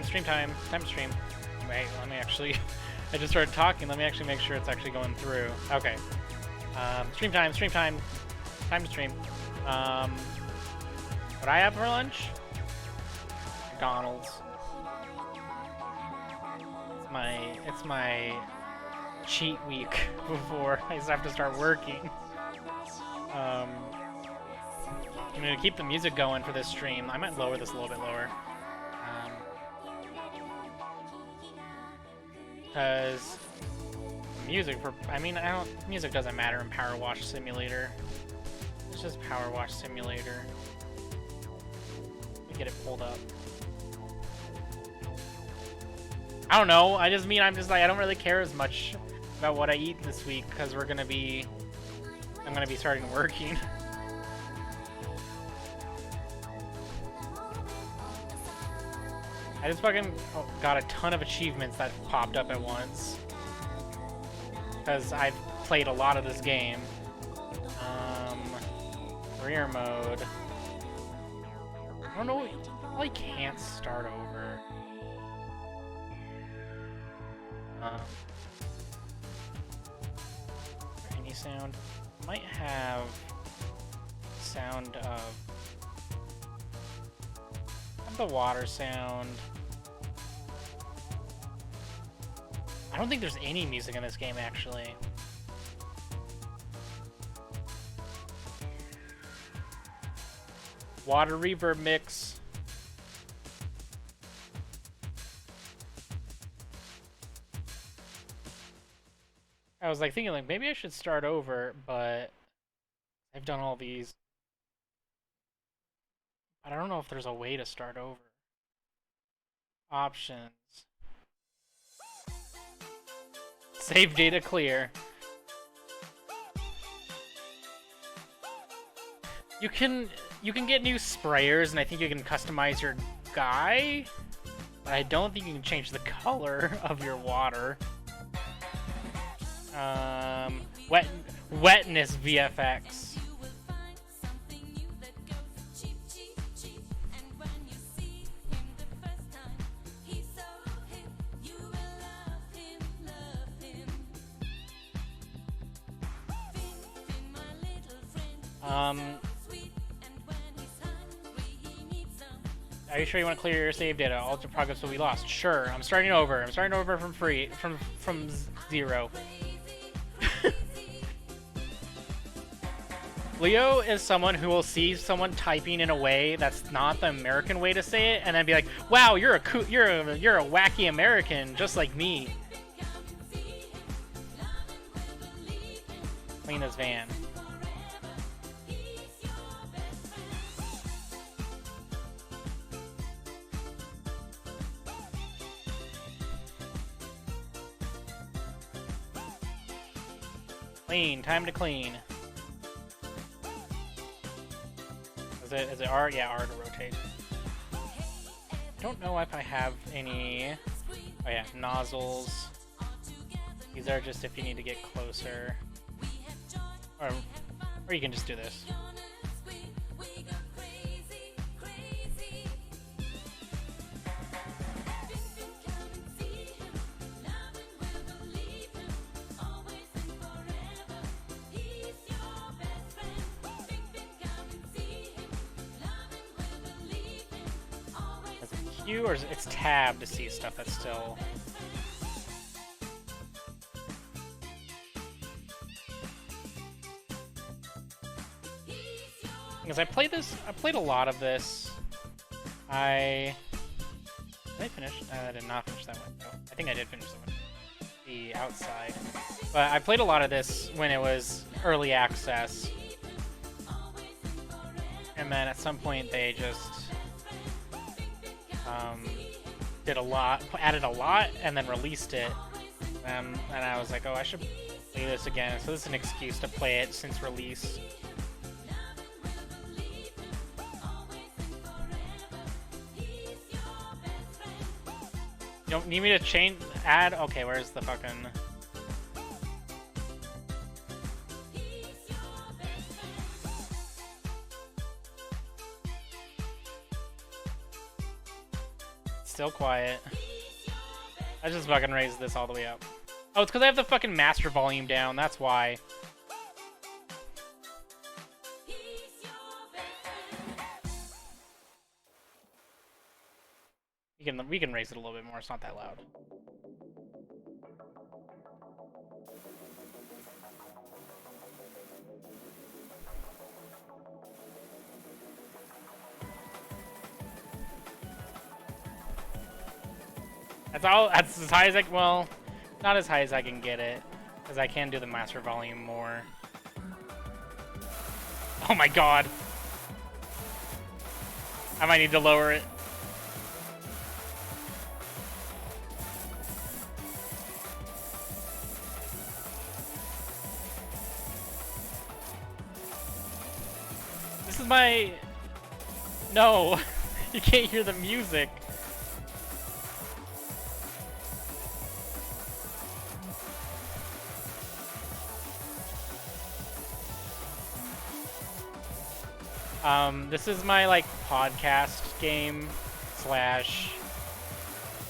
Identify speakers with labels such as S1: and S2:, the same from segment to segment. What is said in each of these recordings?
S1: stream time, time to stream. Wait, let me actually, I just started talking, let me actually make sure it's actually going through. Okay. Stream time, time to stream. What I have for lunch? McDonald's. It's my cheat week before I have to start working. I'm gonna keep the music going for this stream. I might lower this a little bit lower. Because music music doesn't matter in PowerWash Simulator. It's just PowerWash Simulator. Let me get it pulled up. I don't know, I'm just like, I don't really care as much about what I eat this week, because I'm gonna be starting working. I just fucking got a ton of achievements that popped up at once. Because I've played a lot of this game. Career mode. I don't know, I probably can't start over. Any sound? Might have sound of the water sound. I don't think there's any music in this game, actually. Water reverb mix. I was like thinking like maybe I should start over, but I've done all these. But I don't know if there's a way to start over. Options. Save data clear. You can get new sprayers, and I think you can customize your guy. But I don't think you can change the color of your water. Wetness VFX. Are you sure you want to clear your save data? All your progress will be lost. Sure, I'm starting over. I'm starting over from zero. Leo is someone who will see someone typing in a way that's not the American way to say it, and then be like, "Wow, you're a wacky American, just like me." Clean this van. Clean. Time to clean. Is it R? Yeah, R to rotate. I don't know if I have any... Oh yeah, nozzles. These are just if you need to get closer. Or you can just do this. Or it's tab to see stuff that's still... Because I played a lot of this. Did I finish? I did not finish that one, though. I think I did finish that one. The outside. But I played a lot of this when it was early access. And then at some point they just... added a lot, and then released it. And I was like, oh, I should play this again. So this is an excuse to play it since release. You don't need me to add? Okay, where's the fucking... still quiet. I just fucking raised this all the way up. Oh, it's because I have the fucking master volume down. That's why. We can raise it a little bit more. It's not that loud. That's as high as well, not as high as I can get it, because I can do the master volume more. Oh my god. I might need to lower it. This is my... No! You can't hear the music. This is my, like, podcast game slash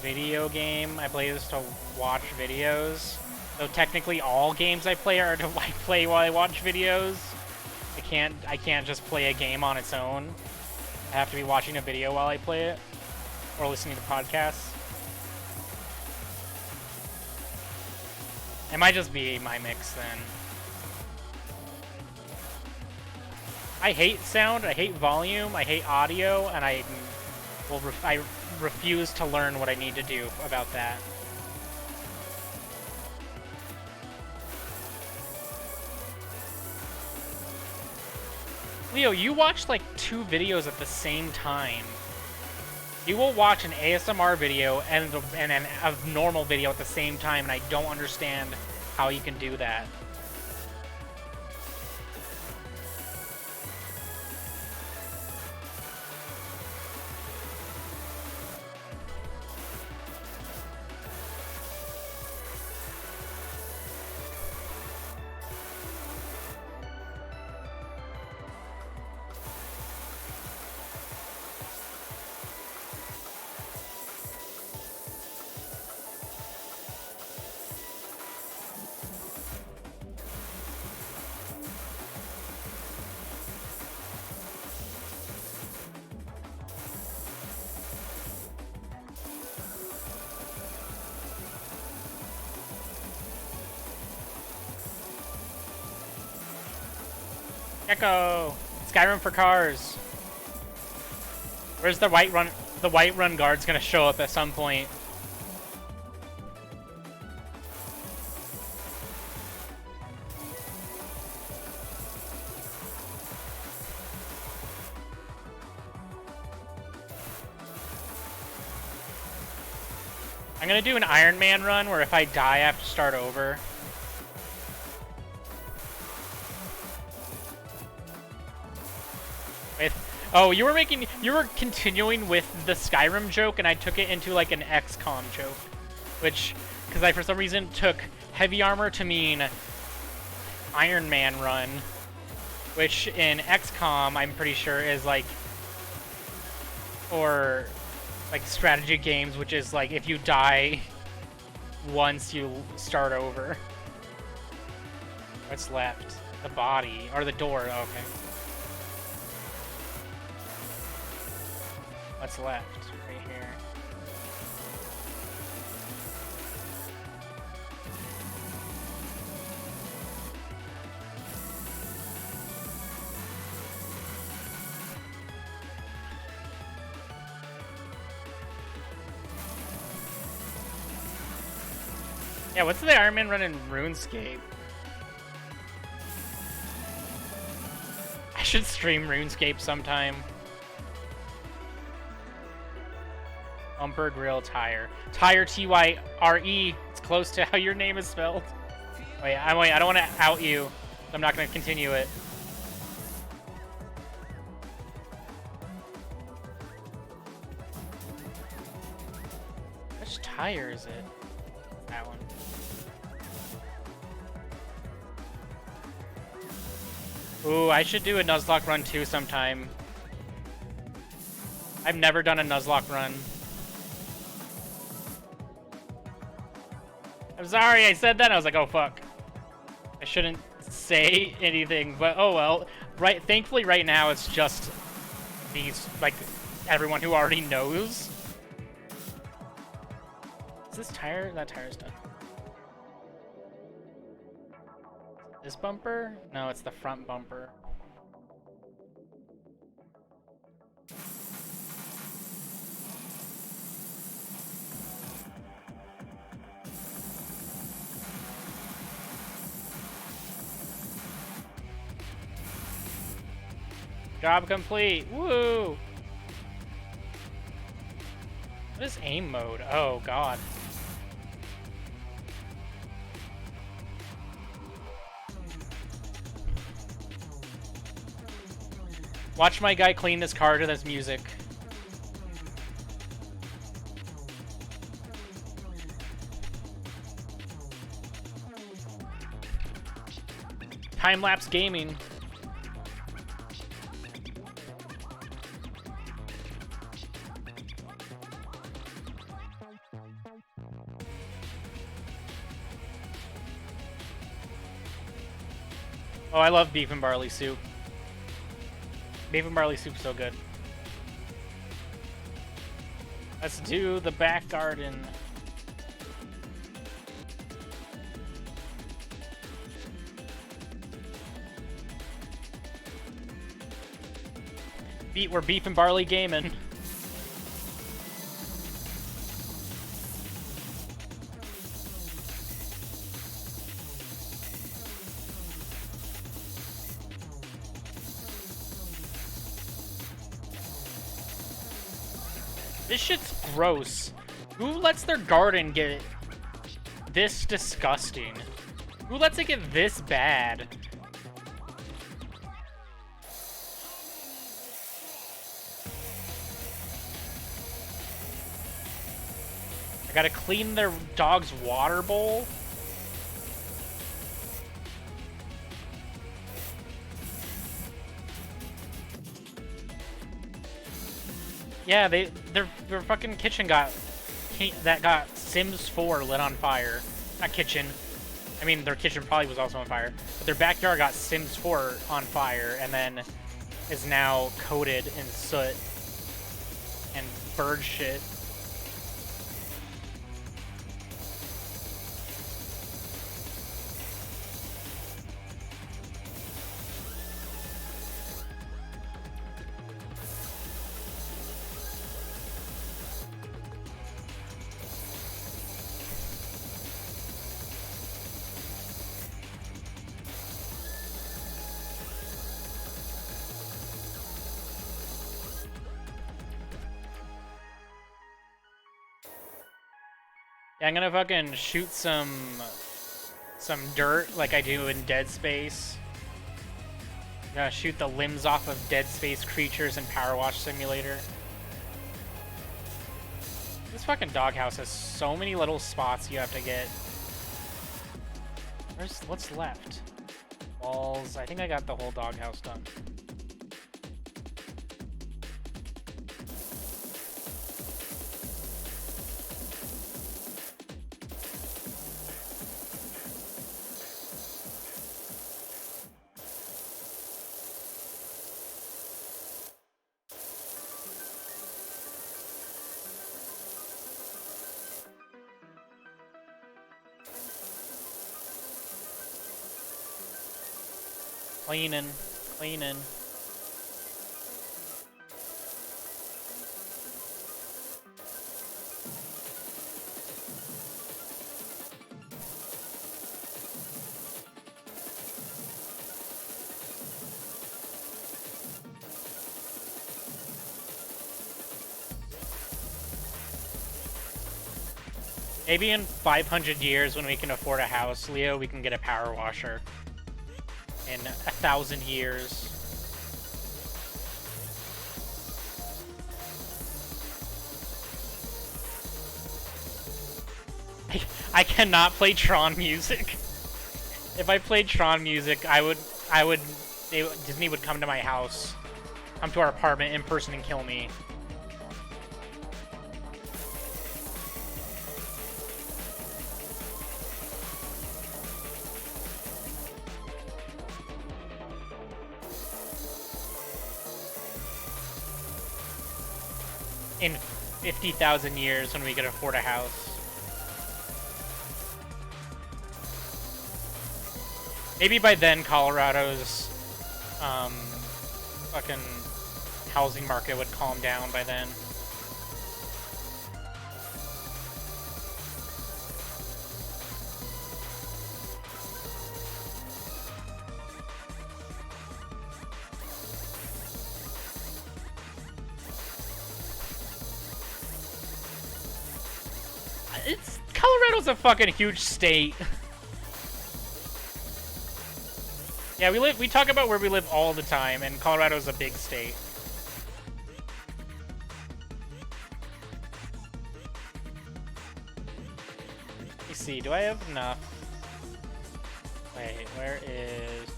S1: video game. I play this to watch videos. So technically all games I play are to play while I watch videos. I can't just play a game on its own. I have to be watching a video while I play it. Or listening to podcasts. It might just be my mix then. I hate sound, I hate volume, I hate audio, and I refuse to learn what I need to do about that. Leo, you watch like 2 videos at the same time. You will watch an ASMR video and a normal video at the same time, and I don't understand how you can do that. Echo! Skyrim for cars. Where's the Whiterun? The Whiterun guard's gonna show up at some point. I'm gonna do an Iron Man run where if I die, I have to start over. Oh, you were continuing with the Skyrim joke, and I took it into like an XCOM joke, which, because I for some reason took heavy armor to mean Iron Man run, which in XCOM I'm pretty sure is like, or like strategy games, which is like if you die once you start over. What's left? The body or the door? Oh, okay. What's left? Right here. Yeah, what's the Iron Man run in RuneScape? I should stream RuneScape sometime. Bumper Grill Tire. Tire, T-Y-R-E. It's close to how your name is spelled. Wait, I don't want to out you. So I'm not going to continue it. Which tire is it? That one. Ooh, I should do a Nuzlocke run too sometime. I've never done a Nuzlocke run. I'm sorry I said that. I was like, oh, fuck. I shouldn't say anything, but oh well. Right, thankfully right now it's just these, like, everyone who already knows. Is this tire? That tire's done. This bumper? No, it's the front bumper. Job complete. Woo! What is aim mode? Oh, God. Watch my guy clean this car to this music. Time-lapse gaming. Oh, I love beef and barley soup. Beef and barley soup's so good. Let's do the back garden. We're beef and barley gaming. This shit's gross. Who lets their garden get this disgusting? Who lets it get this bad? I gotta clean their dog's water bowl? Yeah, their fucking kitchen got Sims 4 lit on fire. Not kitchen. I mean, their kitchen probably was also on fire, but their backyard got Sims 4 on fire and then is now coated in soot and bird shit. Yeah, I'm gonna fucking shoot some dirt like I do in Dead Space. I'm gonna shoot the limbs off of Dead Space creatures in PowerWash Simulator. This fucking doghouse has so many little spots you have to get. What's left? Walls. I think I got the whole doghouse done. Cleaning. Maybe in 500 years when we can afford a house, Leo, we can get a power washer. In 1,000 years. I cannot play Tron music. If I played Tron music, Disney would come to my house, come to our apartment in person and kill me. in 50,000 years when we could afford a house. Maybe by then Colorado's fucking housing market would calm down by then. Colorado's a fucking huge state. Yeah, we talk about where we live all the time, and Colorado's a big state. Let me see, do I have enough? Wait, where is...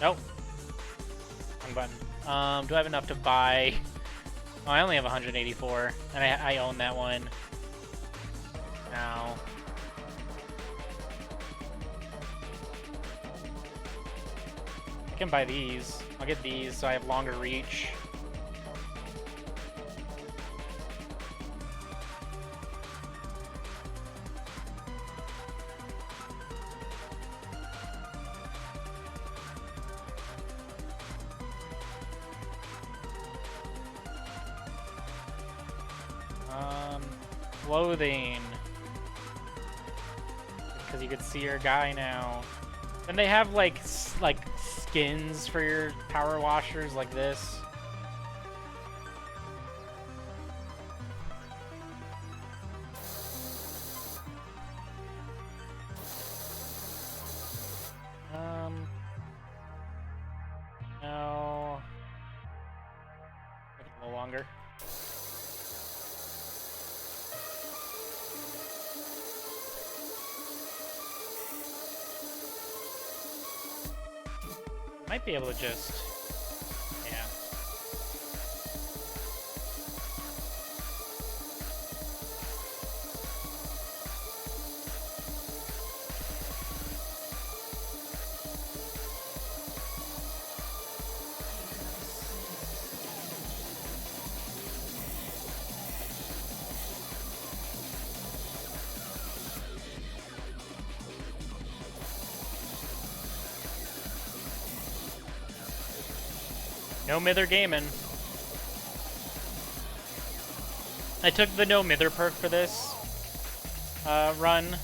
S1: Nope. Wrong button. Do I have enough to buy... Oh, I only have 184, and I own that one. Now... I can buy these. I'll get these so I have longer reach. Clothing. Because you can see your guy now. And they have like skins for your power washers like this. No. Make it a little longer. Might be able to just... yeah. No mither gaming. I took the no mither perk for this run,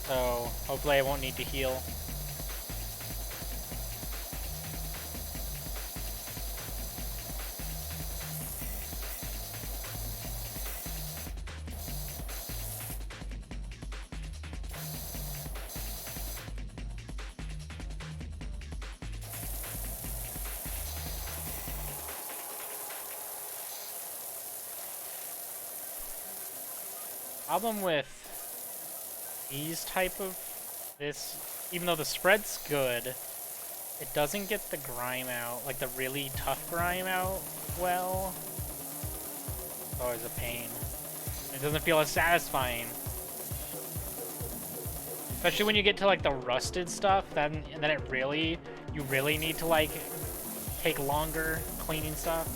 S1: so hopefully I won't need to heal. Problem with these type of this, even though the spread's good, it doesn't get the grime out, like the really tough grime out well. It's always a pain. It doesn't feel as satisfying. Especially when you get to like the rusted stuff, then you really need to like take longer cleaning stuff.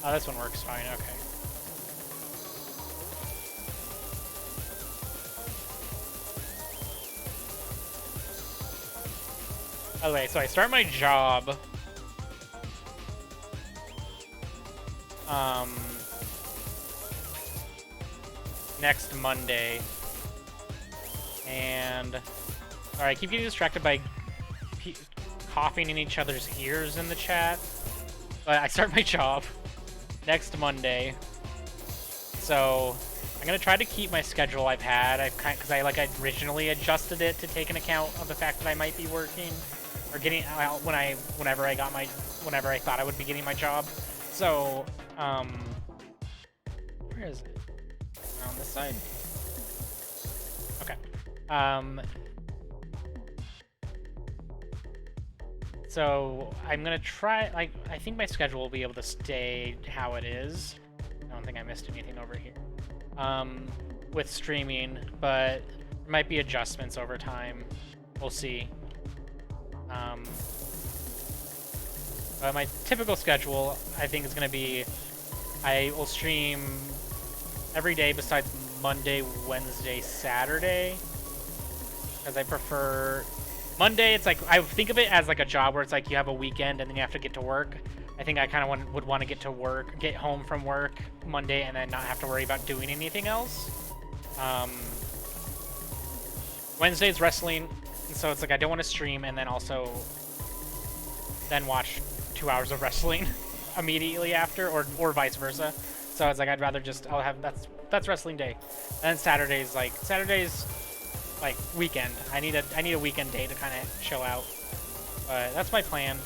S1: Oh, this one works fine, okay. By the way, so I start my job next Monday, and sorry, I keep getting distracted by coughing in each other's ears in the chat, but I start my job next Monday, so I'm gonna try to keep my schedule I've had. Because I originally adjusted it to take an account of the fact that I might be working or getting out whenever I thought I would be getting my job. So Where is it? On this side? Okay. So I'm gonna try, like, I think my schedule will be able to stay how it is. I don't think I missed anything over here. With streaming, but there might be adjustments over time. We'll see. But my typical schedule, I think, is gonna be, I will stream every day besides Monday, Wednesday, Saturday. Because I prefer Monday. It's like, I think of it as like a job where it's like you have a weekend and then you have to get to work. I think I kind of would want to get home from work Monday and then not have to worry about doing anything else. Wednesday's wrestling, and so it's like I don't want to stream and then also then watch 2 hours of wrestling immediately after, or vice versa. So it's like I'd rather just, that's wrestling day. And then Saturday's like weekend. I need a weekend day to kind of chill out. But that's my plan.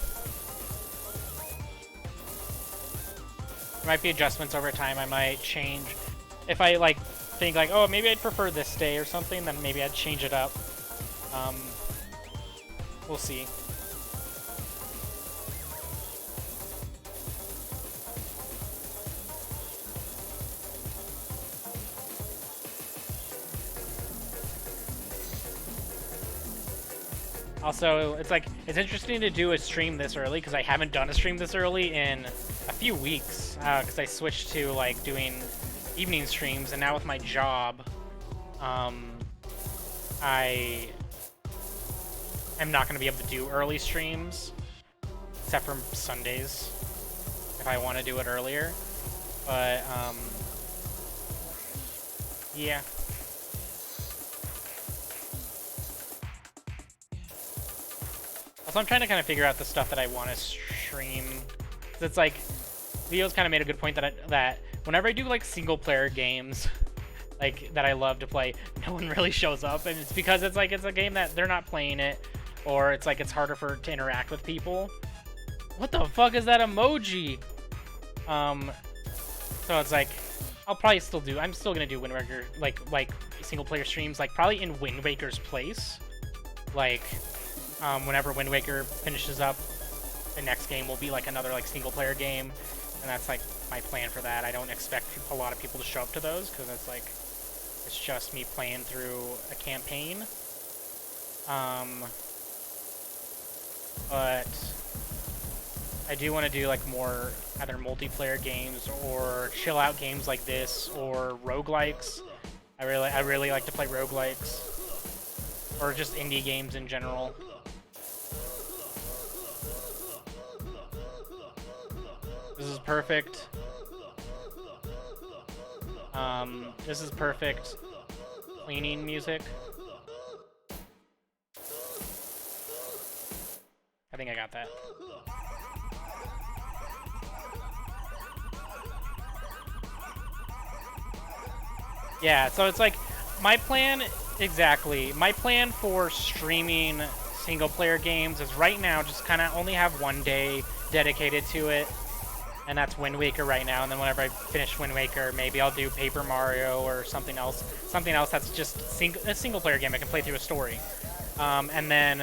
S1: There might be adjustments over time. I might change if I like think like, oh, maybe I'd prefer this day or something, then maybe I'd change it up. We'll see. Also, it's interesting to do a stream this early because I haven't done a stream this early in a few weeks because I switched to like doing evening streams, and now with my job, I'm not going to be able to do early streams except for Sundays if I want to do it earlier. But yeah. Also, I'm trying to kind of figure out the stuff that I want to stream. It's like, Leo's kind of made a good point that whenever I do like single player games, like that I love to play, no one really shows up, and it's because it's like it's a game that they're not playing it, or it's like it's harder to interact with people. What the fuck is that emoji? So it's like I'll probably still do. I'm still gonna do Wind Waker like single player streams, like probably in Wind Waker's place, like. Whenever Wind Waker finishes up, the next game will be like another like single player game, and that's like my plan for that. I don't expect a lot of people to show up to those because it's like it's just me playing through a campaign. But I do want to do like more either multiplayer games or chill out games like this or roguelikes. I really like to play roguelikes or just indie games in general. This is perfect. This is perfect cleaning music. I think I got that. Yeah, so it's like my plan, exactly. My plan for streaming single player games is right now just kind of only have one day dedicated to it. And that's Wind Waker right now, and then whenever I finish Wind Waker, maybe I'll do Paper Mario or something else that's just a single player game I can play through a story. And then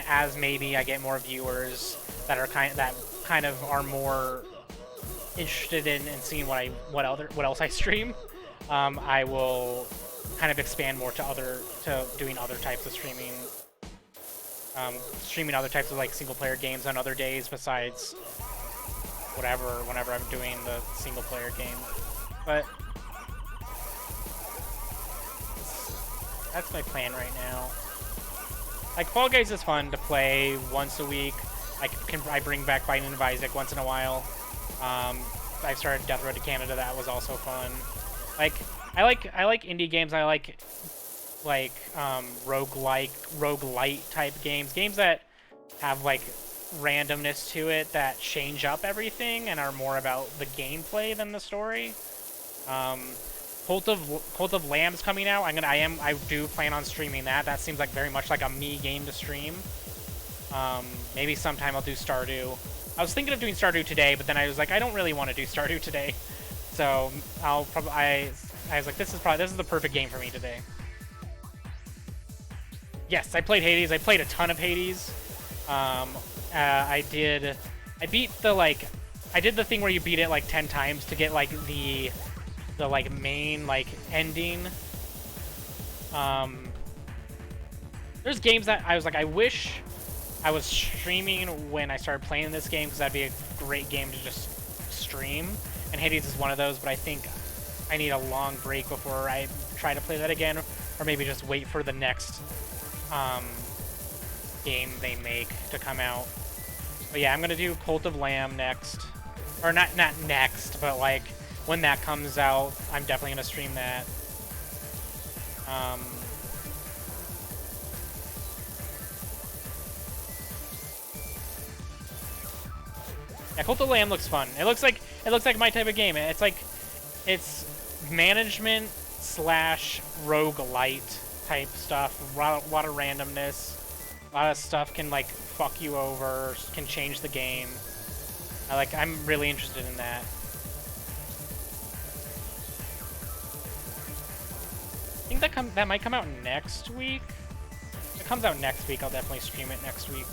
S1: as maybe I get more viewers that are kind of are more interested in seeing what else I stream, I will kind of expand more to doing other types of streaming, streaming other types of like single player games on other days besides whenever I'm doing the single player game. But that's my plan right now. Like Fall Guys is fun to play once a week. I bring back Binding of Isaac once in a while. I started Death Road to Canada. That was also fun. Like I like indie games. I like roguelite type games that have like randomness to it that change up everything and are more about the gameplay than the story. Cult of Lamb's coming out. I do plan on streaming that. That seems like very much like a me game to stream. Maybe sometime I'll do Stardew. I was thinking of doing Stardew today, but then I was like, I don't really want to do Stardew today. So I'll probably, I was like, this is the perfect game for me today. Yes, I played Hades. I played a ton of Hades. I beat the, like, I did the thing where you beat it like 10 times to get like the like main like ending. There's games that I was like, I wish I was streaming when I started playing this game, because that'd be a great game to just stream. And Hades is one of those, but I think I need a long break before I try to play that again, or maybe just wait for the next game they make to come out. But yeah, I'm gonna do Cult of Lamb next, or not next, but like when that comes out, I'm definitely gonna stream that. Yeah, Cult of Lamb looks fun. It looks like my type of game. It's like, it's management slash roguelite type stuff. A lot of randomness. A lot of stuff can like fuck you over, can change the game. I'm really interested in that. I think that might come out next week. If it comes out next week, I'll definitely stream it next week.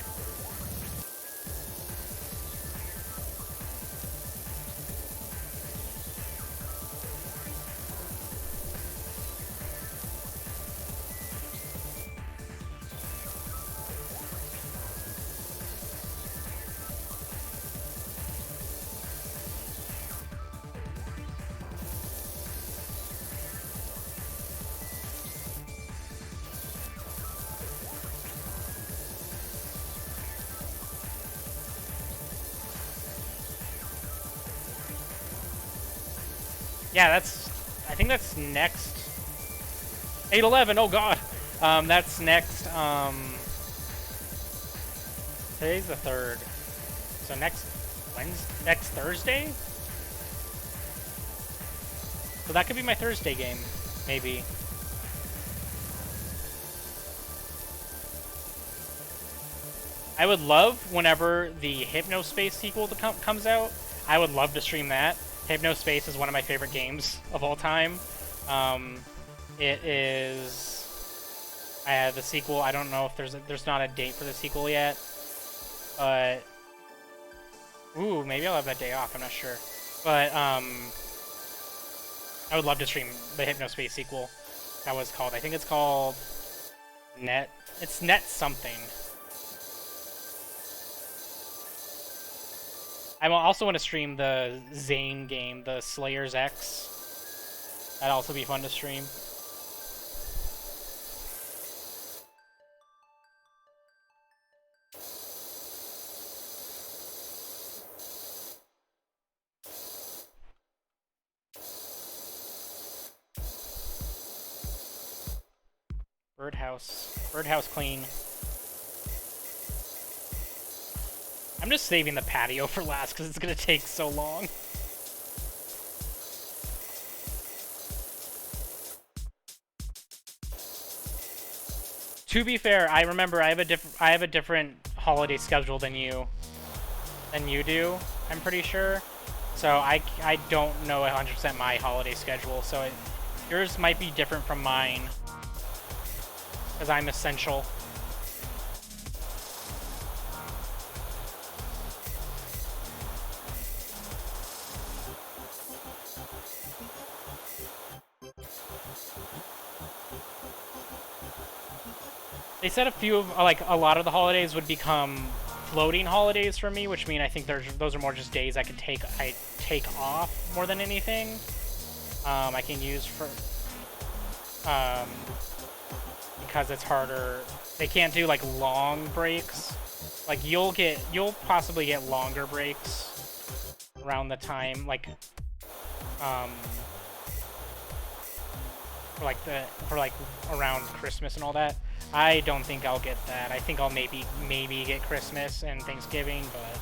S1: Yeah, I think that's next. 8/11, oh god. That's next, today's the 3rd. So next Thursday? So that could be my Thursday game, maybe. I would love, whenever the Hypnospace sequel comes out, I would love to stream that. Hypnospace is one of my favorite games of all time. It is the sequel. I don't know if there's not a date for the sequel yet, but ooh, maybe I'll have that day off. I'm not sure, but I would love to stream the Hypnospace sequel. That was called. I think it's called Net. It's Net something. I also want to stream the Zane game, the Slayer's X. That'd also be fun to stream. Birdhouse clean. I'm just saving the patio for last because it's going to take so long. To be fair, I remember I have a different holiday schedule than you do, I'm pretty sure. So I don't know 100% my holiday schedule, so yours might be different from mine because I'm essential. They said a lot of the holidays would become floating holidays for me, which mean I think those are more just days I take off more than anything. I can use for because it's harder. They can't do like long breaks. Like you'll possibly get longer breaks around the time for around Christmas and all that. I don't think I'll get that. I think I'll maybe get Christmas and Thanksgiving, but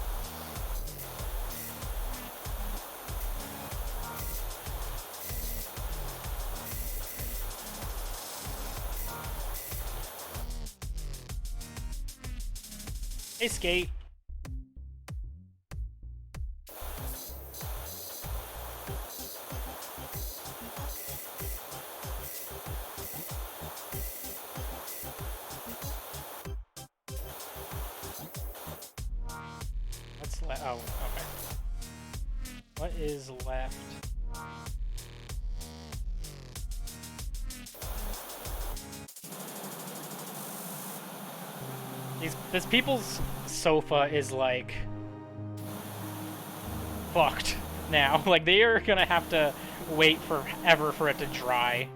S1: Hey, Skate. What's left? Oh, okay. What is left? This people's sofa is like fucked now. Like they are gonna have to wait forever for it to dry.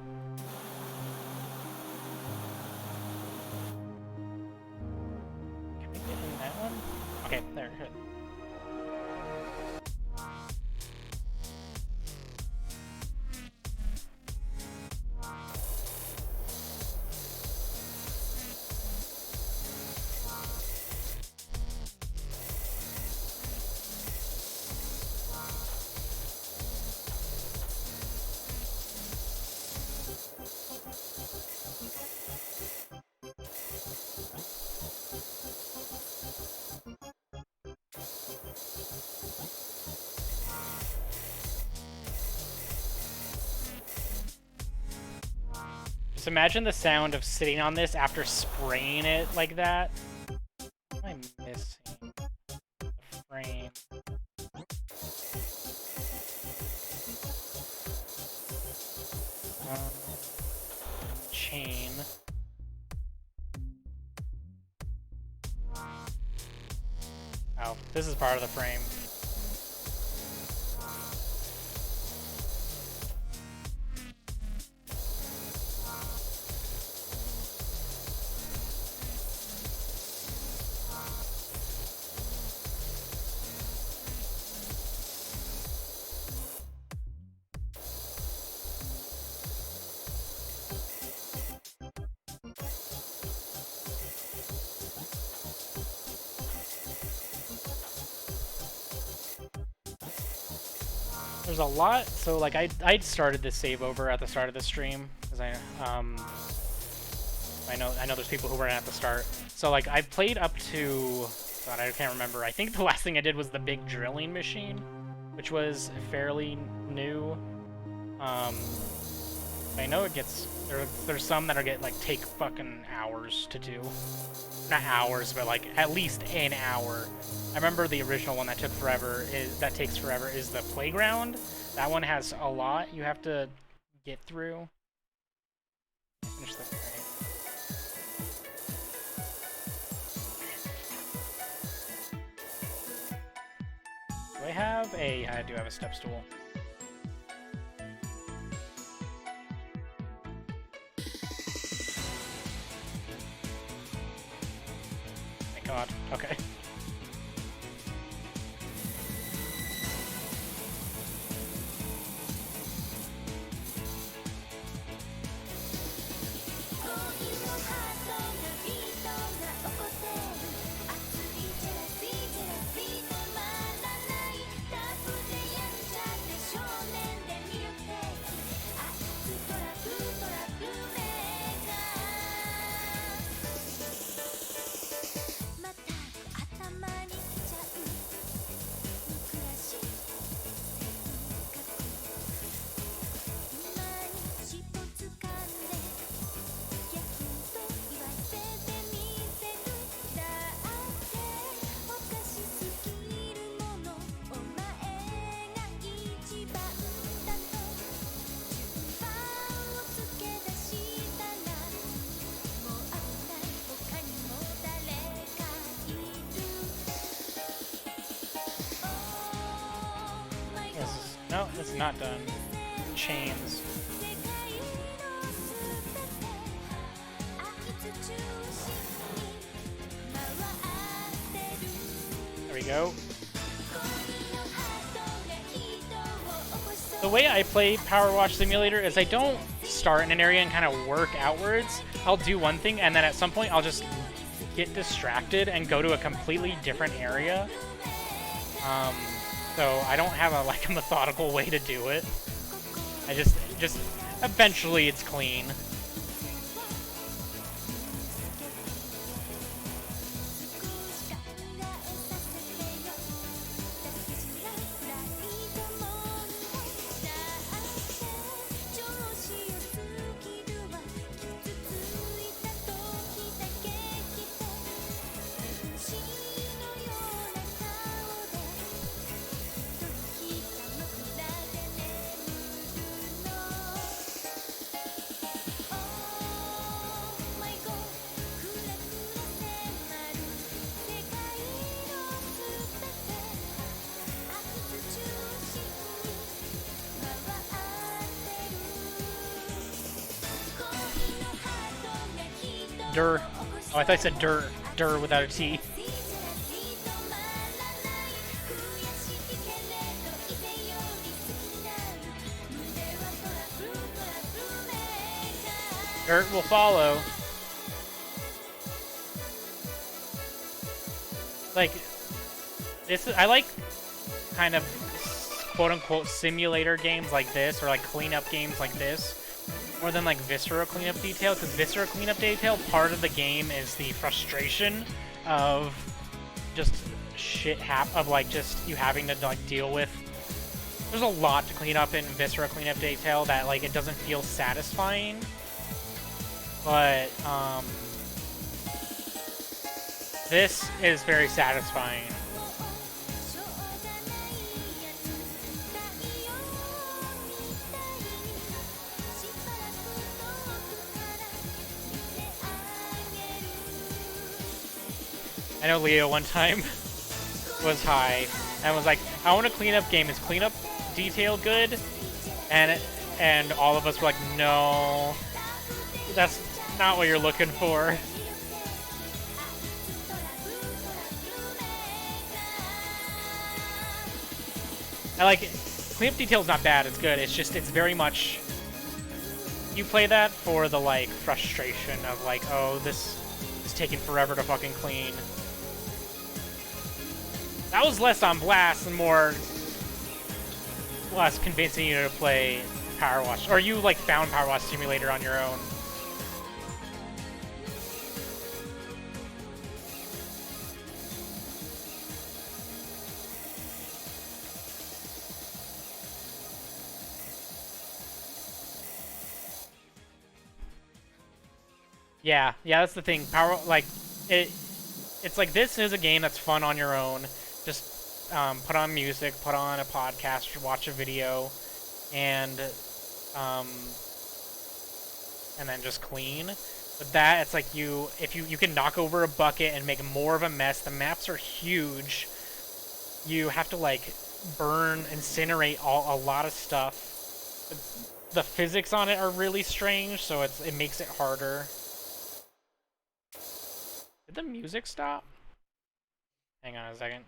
S1: Can we get in that one? Okay, there, good. Just imagine the sound of sitting on this after spraying it like that. What am I missing? The frame. Chain. Oh, this is part of the frame. There's a lot, so like I started this save over at the start of the stream because I know there's people who weren't at the start. So like I played up to, God, I can't remember. I think the last thing I did was the big drilling machine, which was fairly new. I know it gets there's some that take fucking hours to do. Not hours, but like at least an hour. I remember the original one that takes forever is the playground. That one has a lot you have to get through. Finish the frame. Do I have a? I do have a step stool. Thank God. Okay. No, it's not done. Chains. There we go. The way I play PowerWash Simulator is I don't start in an area and kind of work outwards. I'll do one thing and then at some point I'll just get distracted and go to a completely different area. So I don't have a methodical way to do it. I just eventually it's clean. Dur. Oh, I thought I said Dur. Dur without a T. Dirt will follow. Like, this is, I like kind of quote-unquote simulator games like this, or like cleanup games like this, more than like Viscera Cleanup Detail, because Viscera Cleanup Detail, part of the game is the frustration of just shit of like just you having to like deal with. There's a lot to clean up in Viscera Cleanup Detail that like it doesn't feel satisfying, but this is very satisfying. I know Leo one time was high and was like, I want a cleanup game. Is cleanup detail good? And all of us were like, no, that's not what you're looking for. I like it. Cleanup detail's not bad, it's good. It's just, it's very much, you play that for the like frustration of like, oh, this is taking forever to fucking clean. That was less on blast and more less convincing you to play PowerWash. Or you like found PowerWash Simulator on your own. Yeah, that's the thing. It's like, this is a game that's fun on your own. Just put on music, put on a podcast, watch a video, and then just clean. But that, it's like if you can knock over a bucket and make more of a mess. The maps are huge. You have to like burn, incinerate a lot of stuff. The physics on it are really strange, so it makes it harder. Did the music stop? Hang on a second.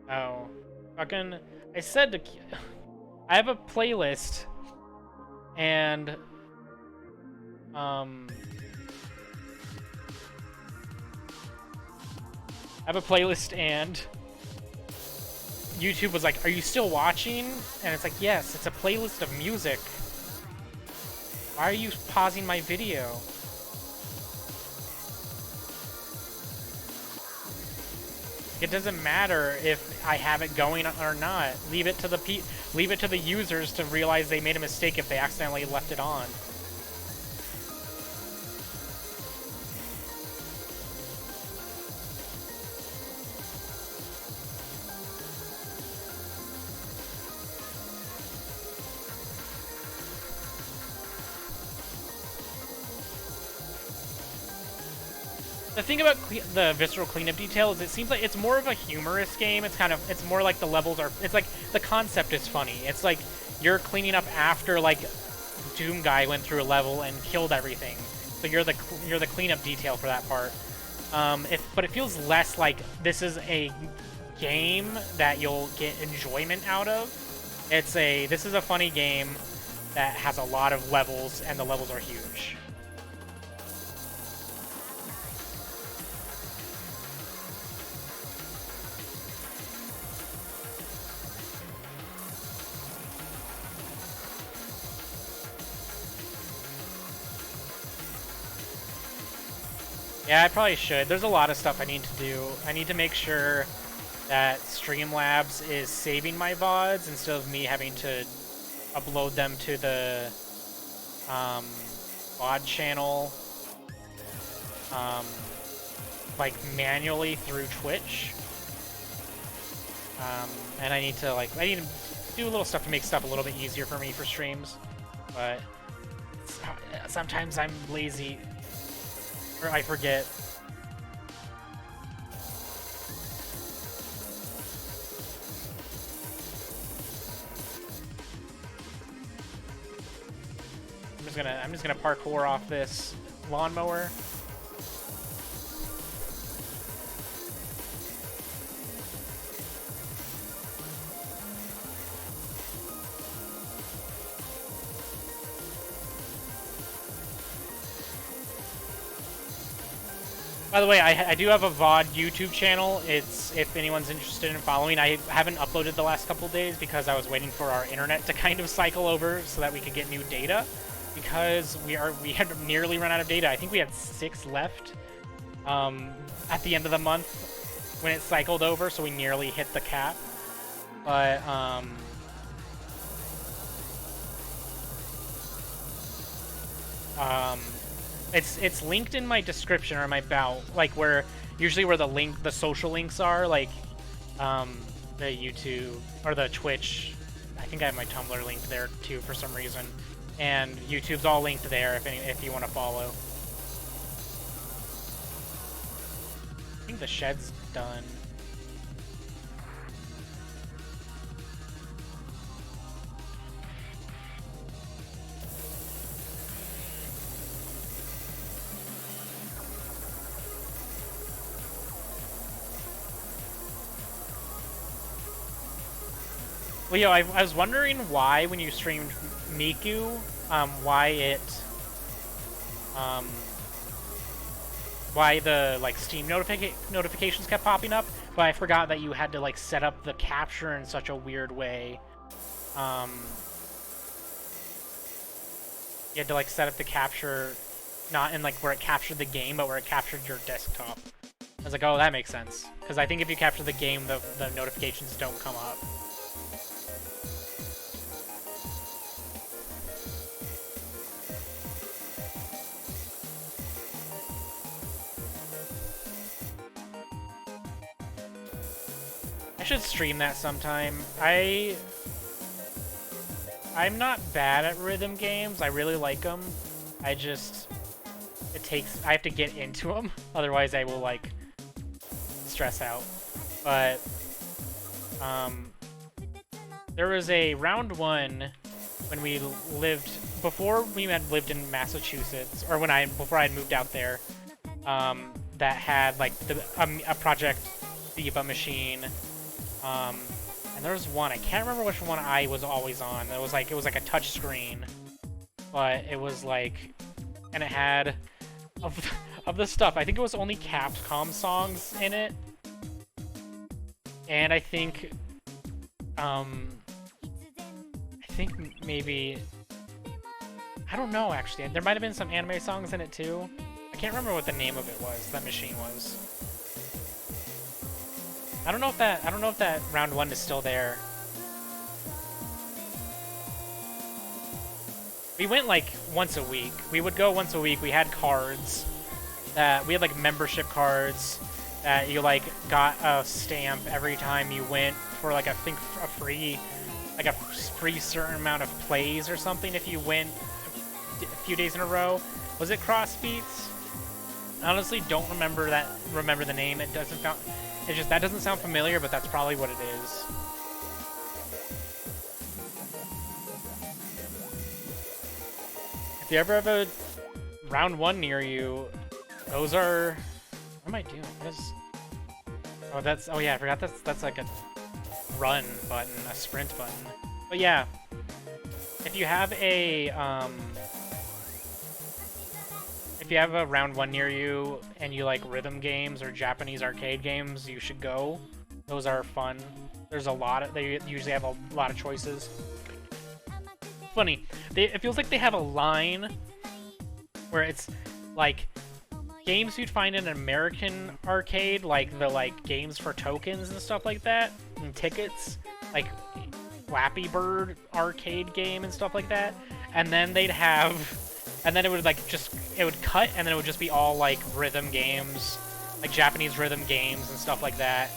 S1: Oh. Fucking... I said to... I have a playlist, and... I have a playlist, and... YouTube was like, are you still watching? And it's like, yes, it's a playlist of music. Why are you pausing my video? It doesn't matter if I have it going or not. Leave it to the users to realize they made a mistake if they accidentally left it on. The thing about the Visceral Cleanup Detail is it seems like it's more of a humorous game. It's more like the levels are, it's like the concept is funny. It's like you're cleaning up after like Doom Guy went through a level and killed everything. So you're the cleanup detail for that part. But it feels less like this is a game that you'll get enjoyment out of. This is a funny game that has a lot of levels, and the levels are huge. Yeah, I probably should. There's a lot of stuff I need to do. I need to make sure that Streamlabs is saving my VODs instead of me having to upload them to the VOD channel like manually through Twitch. And I need to do a little stuff to make stuff a little bit easier for me for streams. But sometimes I'm lazy. Or I forget. I'm just gonna parkour off this lawnmower. By the way, I do have a VOD YouTube channel. It's, if anyone's interested in following. I haven't uploaded the last couple days because I was waiting for our internet to kind of cycle over so that we could get new data. Because we had nearly run out of data. I think we had 6 left at the end of the month when it cycled over, so we nearly hit the cap. But it's linked in my description or my about, like where usually where the social links are, like the YouTube or the Twitch. I think I have my Tumblr linked there too for some reason, and YouTube's all linked there if you want to follow. I think the shed's done. Leo, I was wondering why when you streamed Miku, why the like Steam notifications kept popping up, but I forgot that you had to like set up the capture in such a weird way. You had to like set up the capture not in like where it captured the game, but where it captured your desktop. I was like, oh, that makes sense, because I think if you capture the game, the notifications don't come up. I should stream that sometime. I'm not bad at rhythm games. I really like them. I have to get into them. Otherwise I will like stress out. But there was a round 1 when we lived, before we had lived in Massachusetts, or before I had moved out there, that had like a Project Diva machine. And there was one, I can't remember which one I was always on. It was like a touch screen, but it was like, and it had of the stuff. I think it was only Capcom songs in it, and I think maybe, I don't know actually. There might have been some anime songs in it too. I can't remember what the name of it was. That machine was. I don't know if that round 1 is still there. We went like once a week. We would go once a week. We had cards we had like membership cards that you like got a stamp every time you went for like, I think a free certain amount of plays or something if you went a few days in a row. Was it Crossbeats? I honestly don't remember the name. It doesn't sound, it's just, that doesn't sound familiar, but that's probably what it is. If you ever have a round 1 near you, those are, what am I doing? Oh yeah, I forgot that's like a run button, a sprint button. But yeah, if you have a round 1 near you and you like rhythm games or Japanese arcade games, you should go. Those are fun. There's a lot they usually have a lot of choices. Funny, it feels like they have a line where it's like games you'd find in an American arcade, like the games for tokens and stuff like that, and tickets, like Flappy Bird arcade game and stuff like that, and then they'd have, and then it would it would cut, and then it would just be all like rhythm games, like Japanese rhythm games and stuff like that.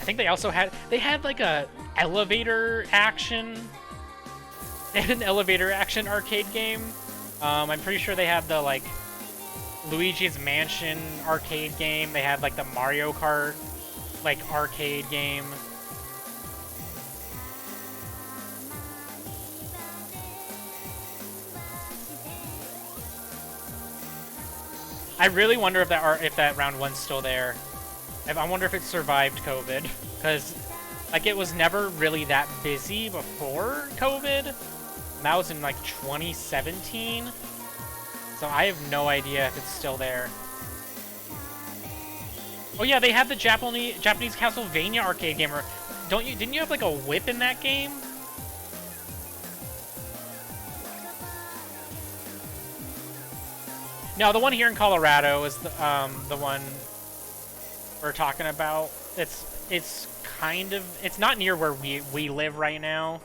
S1: I think they also had like a elevator action. They had an elevator action arcade game. I'm pretty sure they had the like Luigi's Mansion arcade game. They had like the Mario Kart like arcade game. I really wonder if that round 1's still there. I wonder if it survived COVID, because like it was never really that busy before COVID. And that was in like 2017, so I have no idea if it's still there. Oh yeah, they had the Japanese Castlevania arcade game. Didn't you have like a whip in that game? No, the one here in Colorado is the one we're talking about. It's kind of, it's not near where we live right now.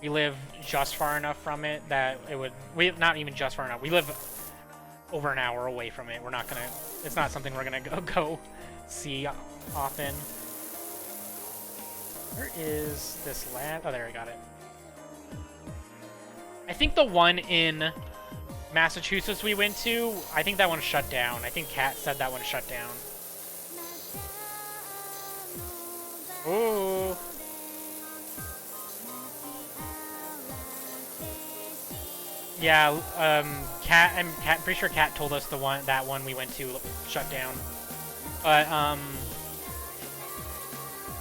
S1: We live just far enough from it that it would, not even just far enough. We live over an hour away from it. We're not gonna, it's not something we're gonna go see often. Where is this lab? Oh, there, I got it. I think the one in Massachusetts we went to, I think that one shut down. I think Kat said that one shut down. Ooh. Yeah, Kat, I'm pretty sure Kat told us that one we went to shut down.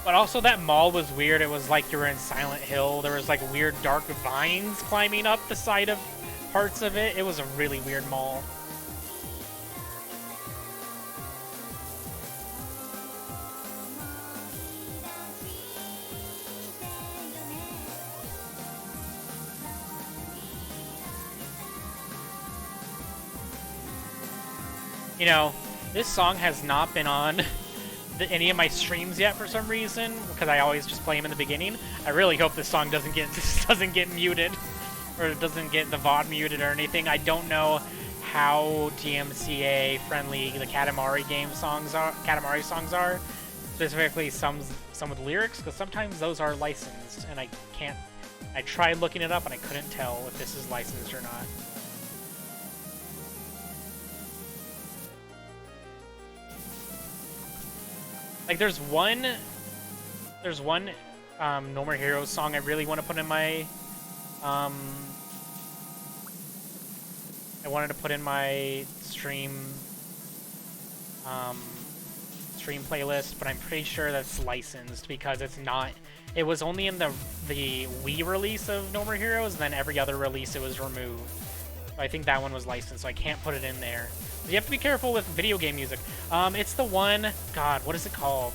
S1: But also that mall was weird. It was like you were in Silent Hill. There was like weird dark vines climbing up the side of parts of it. It was a really weird mall. You know, this song has not been on any of my streams yet for some reason, because I always just play them in the beginning. I really hope this song doesn't get muted, or it doesn't get the VOD muted or anything. I don't know how DMCA friendly the Katamari songs are, specifically some with lyrics, because sometimes those are licensed, and I tried looking it up and I couldn't tell if this is licensed or not. Like, there's one No More Heroes song I really want to put in my, I wanted to put in my stream playlist, but I'm pretty sure that's licensed because it's not, it was only in the Wii release of No More Heroes, and then every other release it was removed. So I think that one was licensed, so I can't put it in there. You have to be careful with video game music. It's the one, God, what is it called?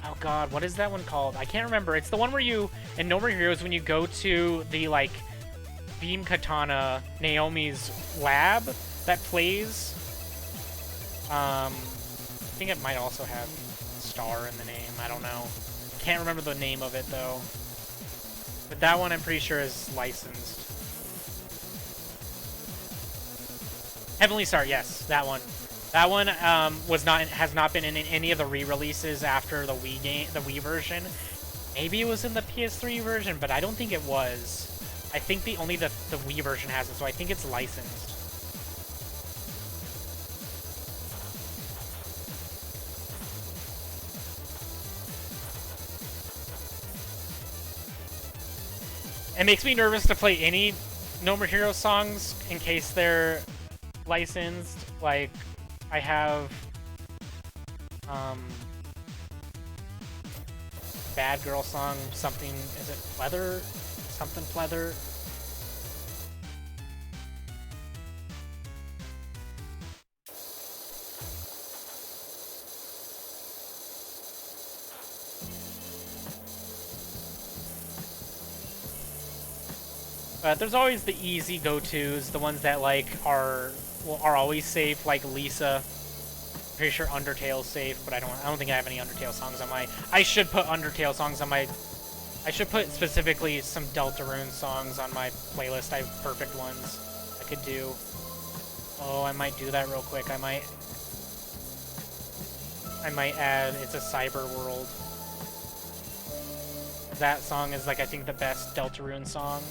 S1: Oh God, what is that one called? I can't remember. It's the one where you, in No More Heroes, when you go to the, like, Beam Katana Naomi's lab that plays. I think it might also have Star in the name. I don't know. Can't remember the name of it, though. But that one I'm pretty sure is licensed. Heavenly Star, yes, that one. That one has not been in any of the re-releases after the Wii version. Maybe it was in the PS3 version, but I don't think it was. I think only the Wii version has it, so I think it's licensed. It makes me nervous to play any No More Heroes songs in case they're licensed. Like, I have Bad Girl song, something, is it Pleather? Something Pleather? But there's always the easy go-tos, the ones that like are always safe, like Lisa. Pretty sure Undertale's safe, but I don't think I have any Undertale songs on my. I should put Undertale songs on my. I should put specifically some Deltarune songs on my playlist. I have perfect ones I could do. Oh, I might do that real quick. I might add It's a Cyber World. That song is like, I think, the best Deltarune song.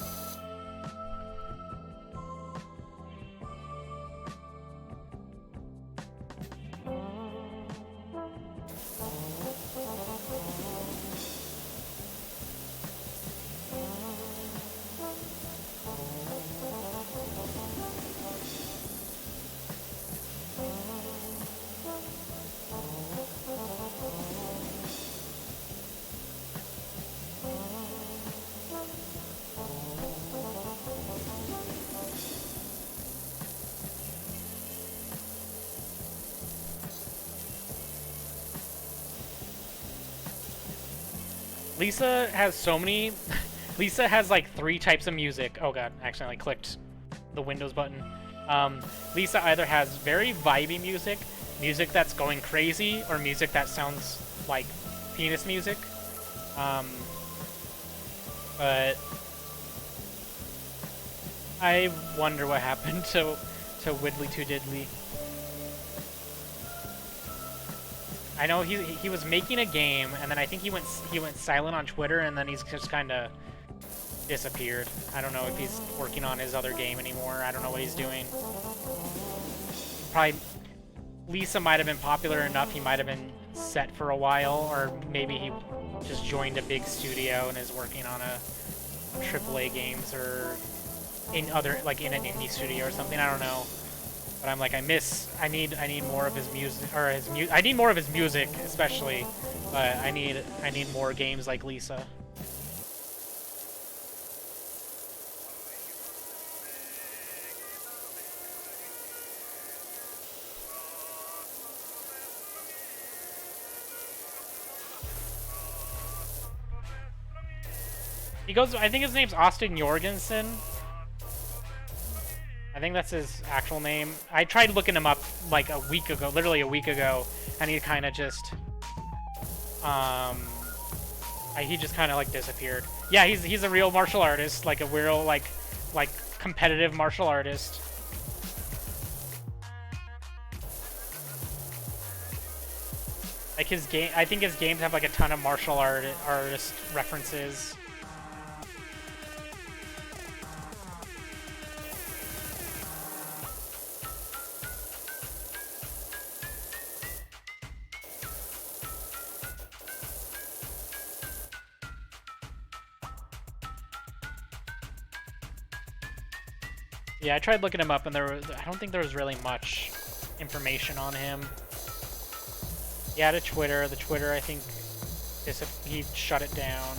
S1: Lisa has so many... Lisa has like 3 types of music. Oh god, I accidentally clicked the Windows button. Lisa either has very vibey music, music that's going crazy, or music that sounds like penis music. But I wonder what happened to Widdly Too Diddly. I know he was making a game, and then I think he went silent on Twitter, and then he's just kind of disappeared. I don't know if he's working on his other game anymore. I don't know what he's doing. Probably Lisa might have been popular enough. He might have been set for a while, or maybe he just joined a big studio and is working on a AAA games or in other like in an indie studio or something. I don't know. But I'm like, I need more of his music, or I need more of his music, especially. But I need more games like Lisa. He goes, I think his name's Austin Jorgensen. I think that's his actual name. I tried looking him up like a week ago, literally a week ago, and he kind of just, he just kind of like disappeared. Yeah, he's a real martial artist, like a real like competitive martial artist. Like his game, I think his games have like a ton of martial artist references. Yeah, I tried looking him up, and I don't think there was really much information on him. He had a Twitter. The Twitter, I think, he shut it down.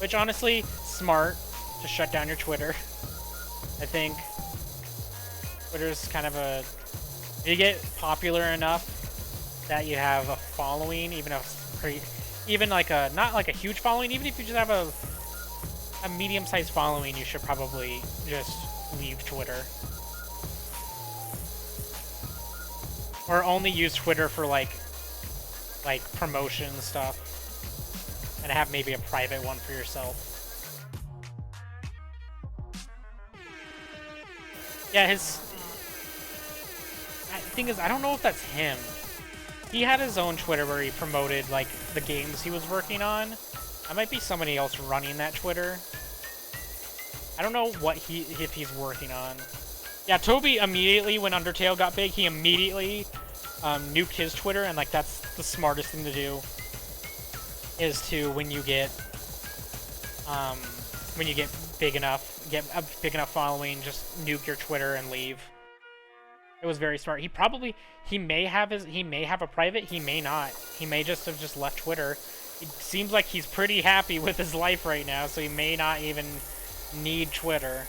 S1: Which, honestly, smart to shut down your Twitter. I think Twitter's kind of you get popular enough that you have a following, even like not like a huge following, even if you just have a medium-sized following, you should probably just leave Twitter. Or only use Twitter for like promotion stuff, and have maybe a private one for yourself. Yeah, the thing is, I don't know if that's him. He had his own Twitter where he promoted like the games he was working on. That might be somebody else running that Twitter. I don't know if he's working on. Yeah, Toby immediately, when Undertale got big, he immediately nuked his Twitter, and like that's the smartest thing to do. Is to when you get big enough, get a big enough following, just nuke your Twitter and leave. It was very smart. He may have a private, he may not. He may just have just left Twitter. It seems like he's pretty happy with his life right now, so he may not even need Twitter.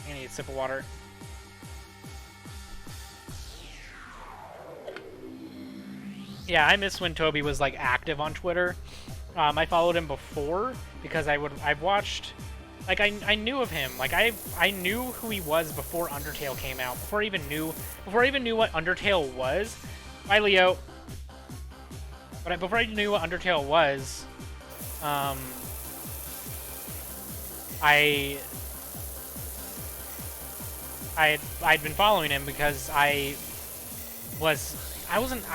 S1: I need a sip of water. Yeah, I miss when Toby was like active on Twitter. I followed him before because I've watched, like I knew of him. Like I knew who he was before Undertale came out. Before I even knew what Undertale was. Bye, Leo. But before I knew what Undertale was, I'd been following him because I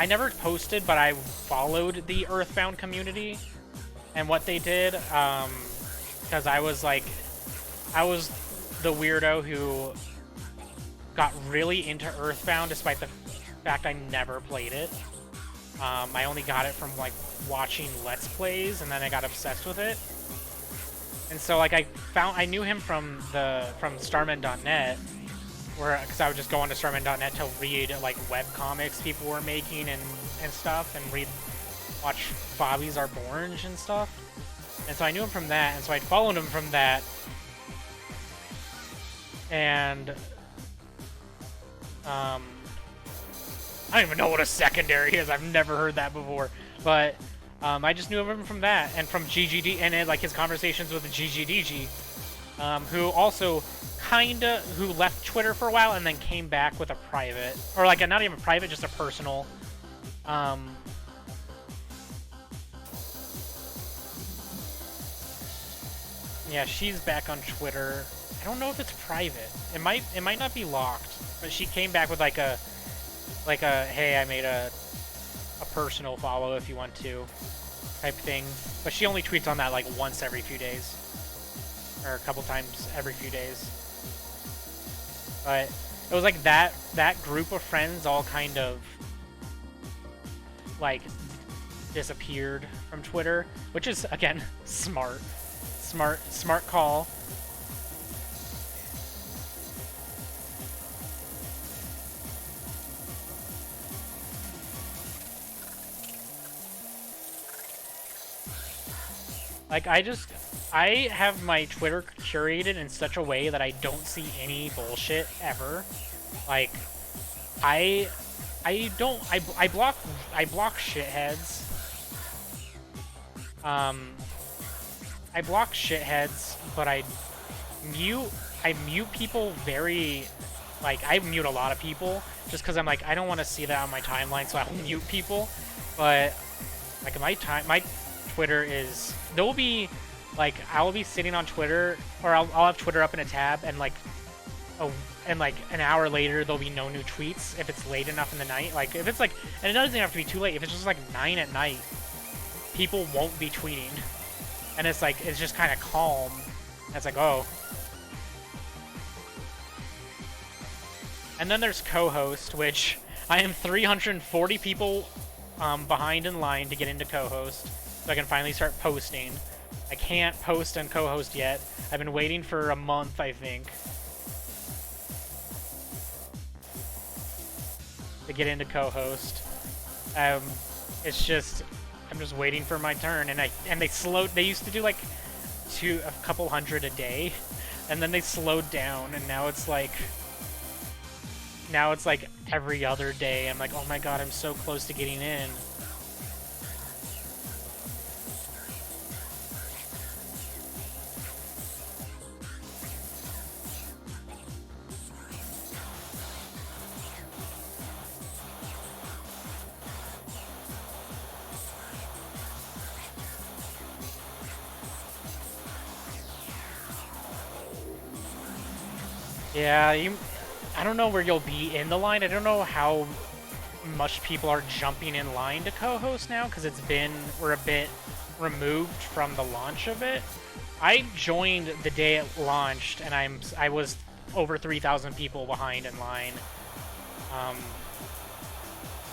S1: never posted, but I followed the Earthbound community and what they did, because I was the weirdo who got really into Earthbound despite the fact I never played it. I only got it from like watching Let's Plays, and then I got obsessed with it. And so like I knew him from Starman.net, because I would just go onto Starman.net to read like web comics people were making and stuff, and watch Bobby's Are Orange and stuff. And so I knew him from that, and so I'd followed him from that. And I don't even know what a secondary is. I've never heard that before. But I just knew of him from that and from GGD and like his conversations with the GGDG, who also who left Twitter for a while and then came back with a private, or like not even a private, just a personal. Yeah, she's back on Twitter. I don't know if it's private. It might not be locked, but she came back with like a hey, I made a personal follow if you want to type thing. But she only tweets on that like once every few days, or a couple times every few days. But it was like that group of friends all kind of like disappeared from Twitter, which is again smart call. Like I have my Twitter curated in such a way that I don't see any bullshit ever. Like I block shitheads. I block shitheads, but I mute people very, like, I mute a lot of people just because I'm like, I don't want to see that on my timeline, so I'll mute people. But like my Twitter is, there'll be like, I'll be sitting on Twitter, or I'll have Twitter up in a tab, and like and like an hour later there'll be no new tweets if it's late enough in the night. Like if it's like, and it doesn't have to be too late, if it's just like 9 at night, people won't be tweeting. And it's like, it's just kind of calm. And it's like, oh. And then there's co-host, which I am 340 people behind in line to get into co-host, so I can finally start posting. I can't post and co-host yet. I've been waiting for a month, I think, to get into co-host. It's just, I'm just waiting for my turn, and they used to do like a couple hundred a day, and then they slowed down, and now it's like every other day. I'm like, oh my god, I'm so close to getting in. Yeah, I don't know where you'll be in the line. I don't know how much people are jumping in line to co-host now, because we're a bit removed from the launch of it. I joined the day it launched, and I was over 3,000 people behind in line.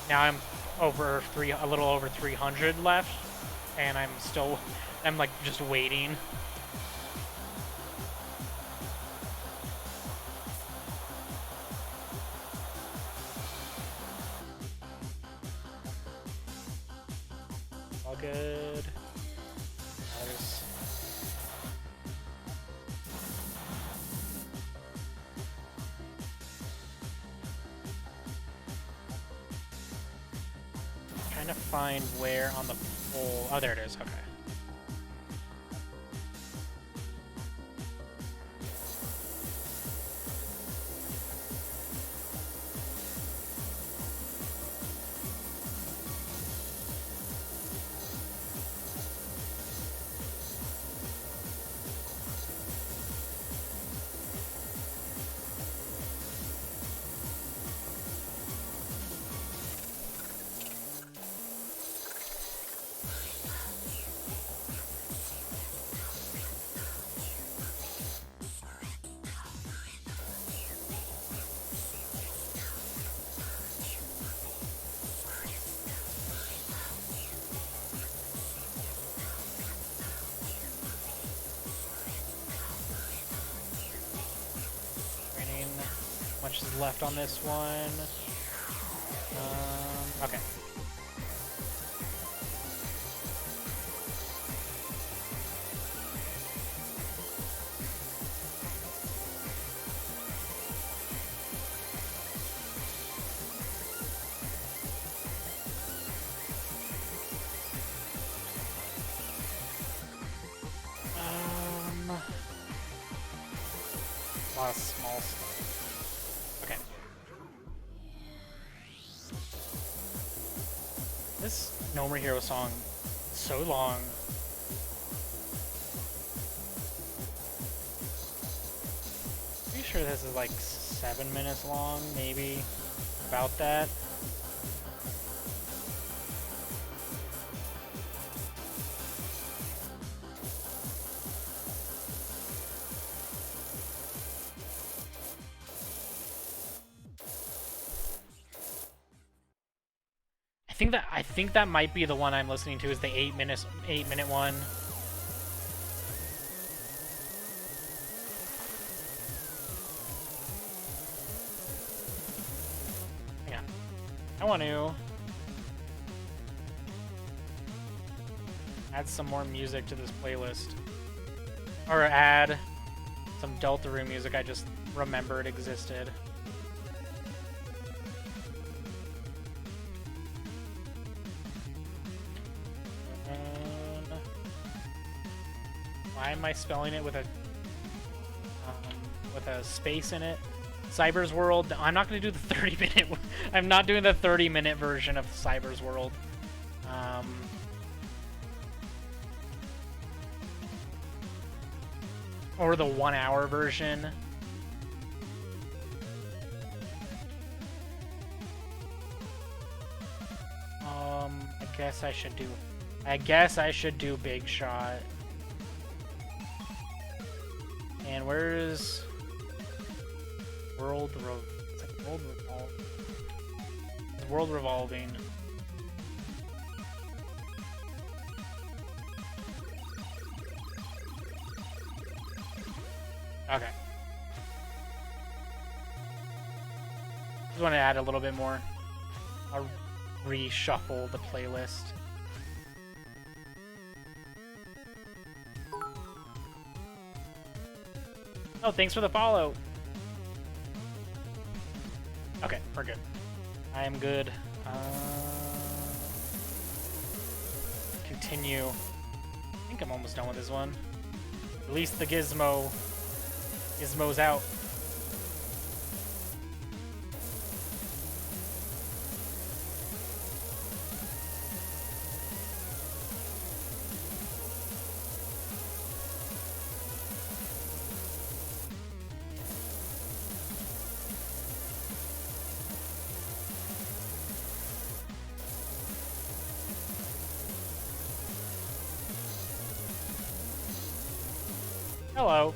S1: Now I'm a little over 300 left, and I'm like just waiting. Good. Trying to find where on the poll. Oh, there it is. Okay. Much is left on this one. Okay. lot of small stuff. Okay. This No More Hero song is so long. Pretty sure this is like 7 minutes long, maybe. About that. I think that might be the one I'm listening to, is the 8-minute one. Yeah. I want to add some more music to this playlist. Or add some Deltarune music I just remembered existed. Why am I spelling it with a space in it? Cyber's World. I'm not going to do the 30-minute. I'm not doing the 30-minute version of Cyber's World. Or the 1-hour version. I guess I should do Big Shot. And where's World Revolving? Okay. Just want to add a little bit more. I'll reshuffle the playlist. Oh, thanks for the follow. Okay, we're good. I am good. Continue. I think I'm almost done with this one. Release the gizmo. Gizmo's out. Hello.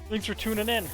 S1: Thanks for tuning in.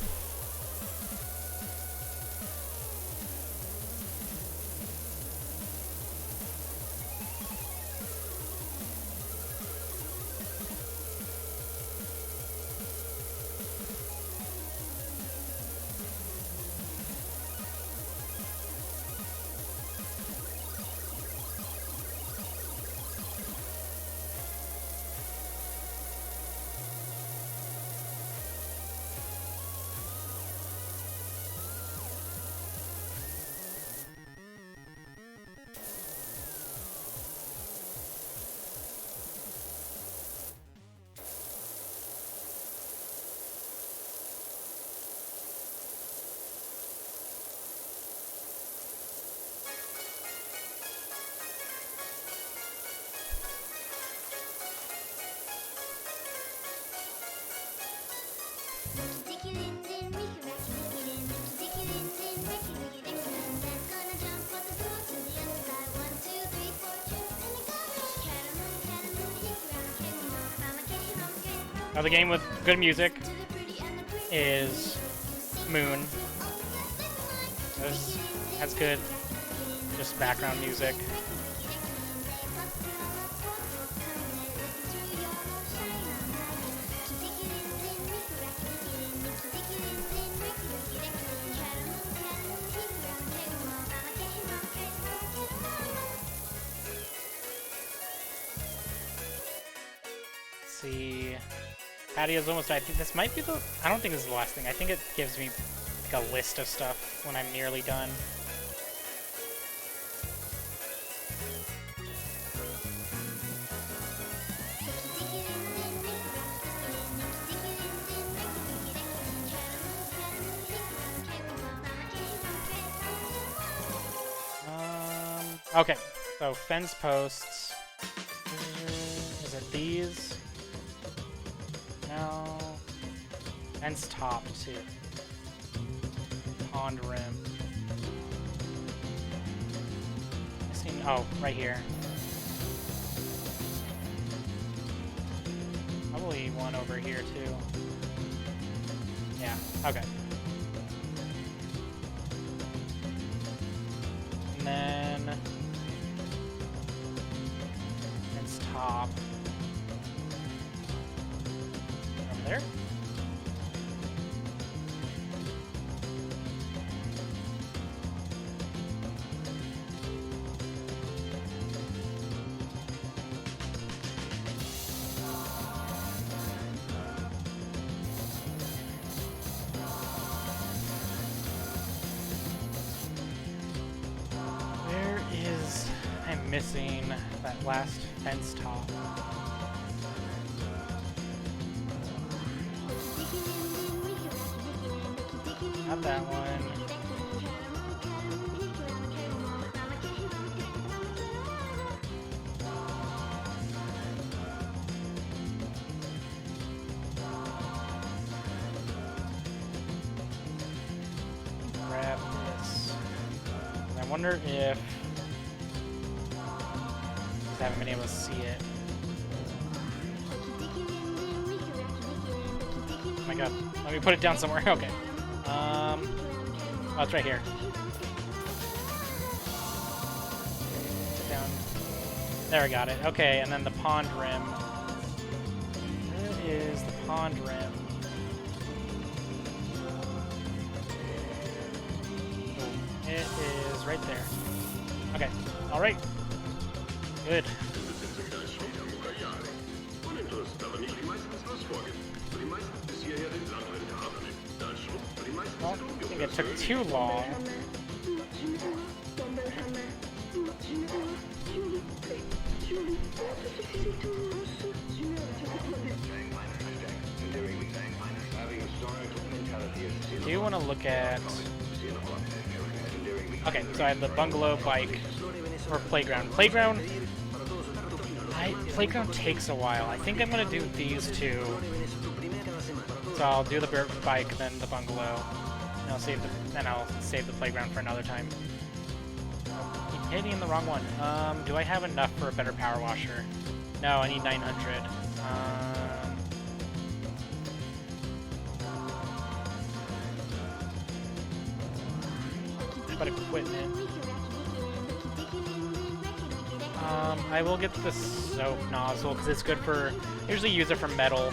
S1: Now the game with good music is Moon. This has good just background music. Let's see. Patio's almost died. I think this might be the... I don't think this is the last thing. I think it gives me like a list of stuff when I'm nearly done. Okay, so fence posts. Is it these? No. Fence top, too. Pond rim. Oh, right here. Probably one over here, too. Yeah, okay. And then... Fence top. From there? Missing that last fence top. Not that one. Grab this. And I wonder if I haven't been able to see it. Oh my god. Let me put it down somewhere. Okay. Oh, it's right here. Down. There, I got it. Okay, and then the pond rim. Where is the pond rim? Oh, it is right there. Okay. Alright. Good. Well, I think it took too long. I do want to look at... Okay, so I have the bungalow, bike, or playground. Playground takes a while. I think I'm gonna do these two. So I'll do the bike, then the bungalow, and I'll save the playground for another time. Oh, keep hitting the wrong one. Do I have enough for a better power washer? No, I need 900. But equipment. I will get the soap nozzle because it's good for. I usually use it for metal.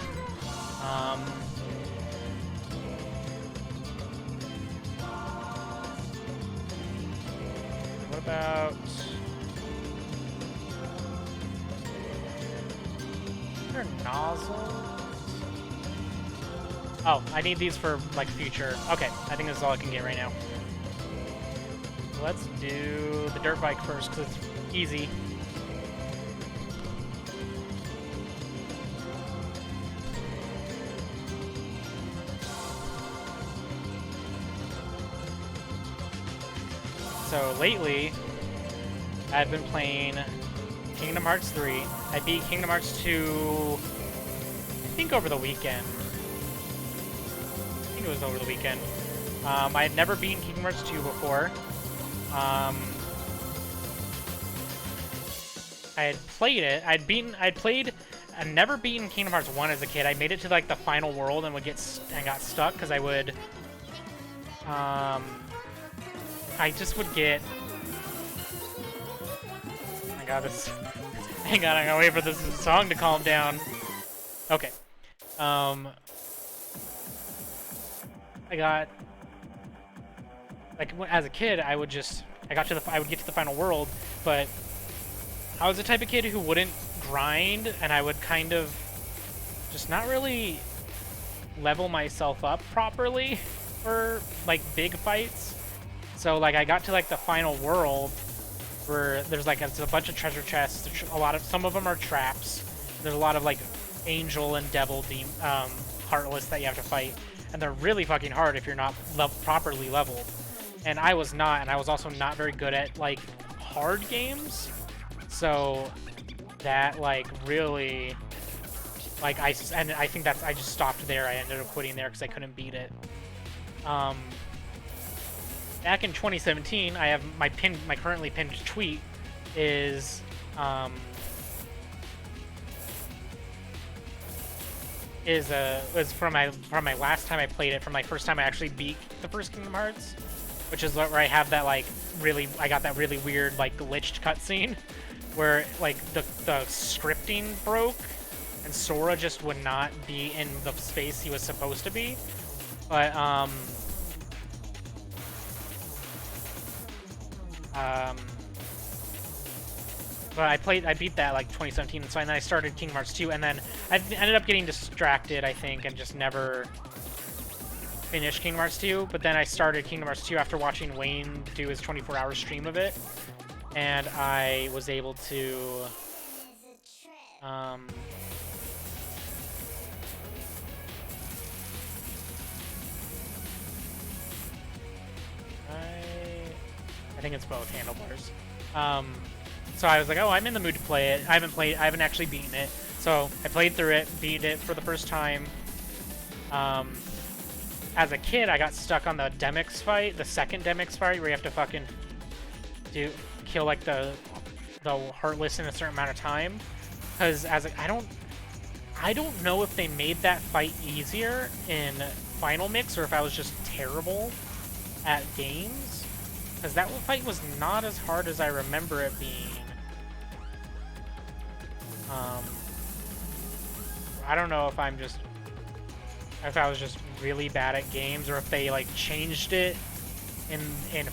S1: What about? Is there nozzles? Oh, I need these for like future. Okay, I think this is all I can get right now. Let's do the dirt bike first because it's easy. So lately, I've been playing Kingdom Hearts 3. I beat Kingdom Hearts 2, I think over the weekend. I think it was over the weekend. I had never beaten Kingdom Hearts 2 before. I had played it. I'd played and never beaten Kingdom Hearts 1 as a kid. I made it to like the final world and got stuck because I would I just would get. Oh my god, this. Hang on, I'm gonna wait for this song to calm down. Okay. I got. Like as a kid, I would get to the final world, but I was the type of kid who wouldn't grind, and I would kind of just not really level myself up properly for like big fights. So like I got to like the final world where there's like a bunch of treasure chests. Some of them are traps. There's a lot of like angel and devil heartless that you have to fight, and they're really fucking hard if you're not properly leveled. And I was not, and I was also not very good at like hard games, so that like really, like I think that's I just stopped there. I ended up quitting there because I couldn't beat it. Back in 2017, I have my currently pinned tweet is was from my last time I played it, from my first time I actually beat the first Kingdom Hearts, which is where I have that like I got that really weird like glitched cutscene where like the scripting broke and Sora just would not be in the space he was supposed to be. But but I beat that like 2017, and so and then I started Kingdom Hearts 2, and then I ended up getting distracted, I think, and just never finished Kingdom Hearts 2. But then I started Kingdom Hearts 2 after watching Wayne do his 24-hour stream of it, and I was able to I think it's both handlebars. So I was like, oh, I'm in the mood to play it. I haven't actually beaten it. So I played through it, beat it for the first time. As a kid, I got stuck on the Demyx fight, the second Demyx fight, where you have to fucking kill like the Heartless in a certain amount of time. Because I don't know if they made that fight easier in Final Mix or if I was just terrible at games. Because that fight was not as hard as I remember it being. I don't know if I was just really bad at games, or if they like changed it in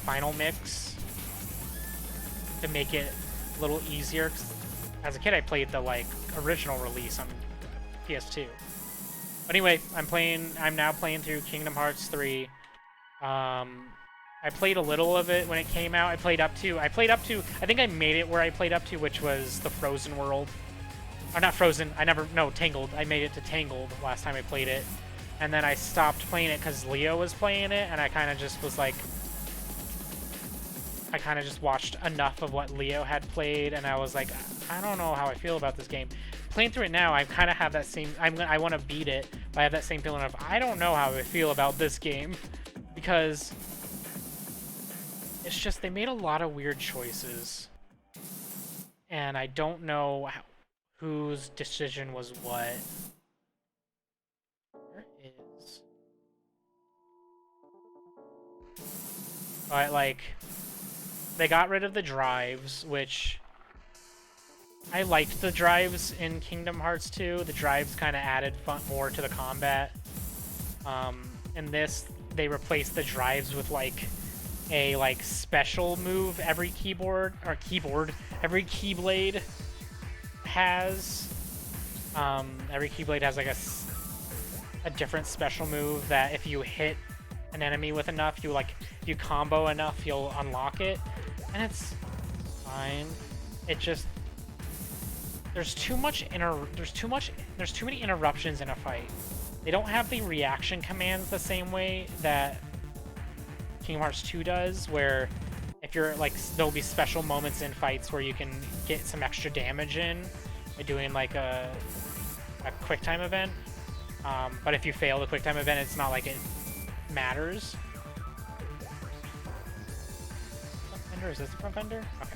S1: Final Mix to make it a little easier. 'Cause as a kid, I played the like original release on PS2. But anyway, I'm now playing through Kingdom Hearts 3. I played a little of it when it came out. I played up to, I think I made it where I played up to, which was the Frozen world. Or not Frozen, Tangled. I made it to Tangled last time I played it. And then I stopped playing it because Leo was playing it, and I kind of just was like, I kind of just watched enough of what Leo had played, and I was like, I don't know how I feel about this game. Playing through it now, I kind of have that same, I want to beat it, but I have that same feeling of, I don't know how I feel about this game. Because it's just, they made a lot of weird choices. And I don't know whose decision was what. Where is... But, like, they got rid of the drives, which... I liked the drives in Kingdom Hearts 2. The drives kind of added more to the combat. In this, they replaced the drives with, like, a like special move every every Keyblade has. Every Keyblade has like a different special move that if you hit an enemy with enough, if you combo enough, you'll unlock it, and it's fine. It just there's too many interruptions in a fight. They don't have the reaction commands the same way that Kingdom Hearts 2 does, where if you're like, there'll be special moments in fights where you can get some extra damage in by doing like a quick time event. But if you fail the quick time event, it's not like it matters. Front fender? Is this the front fender? Okay.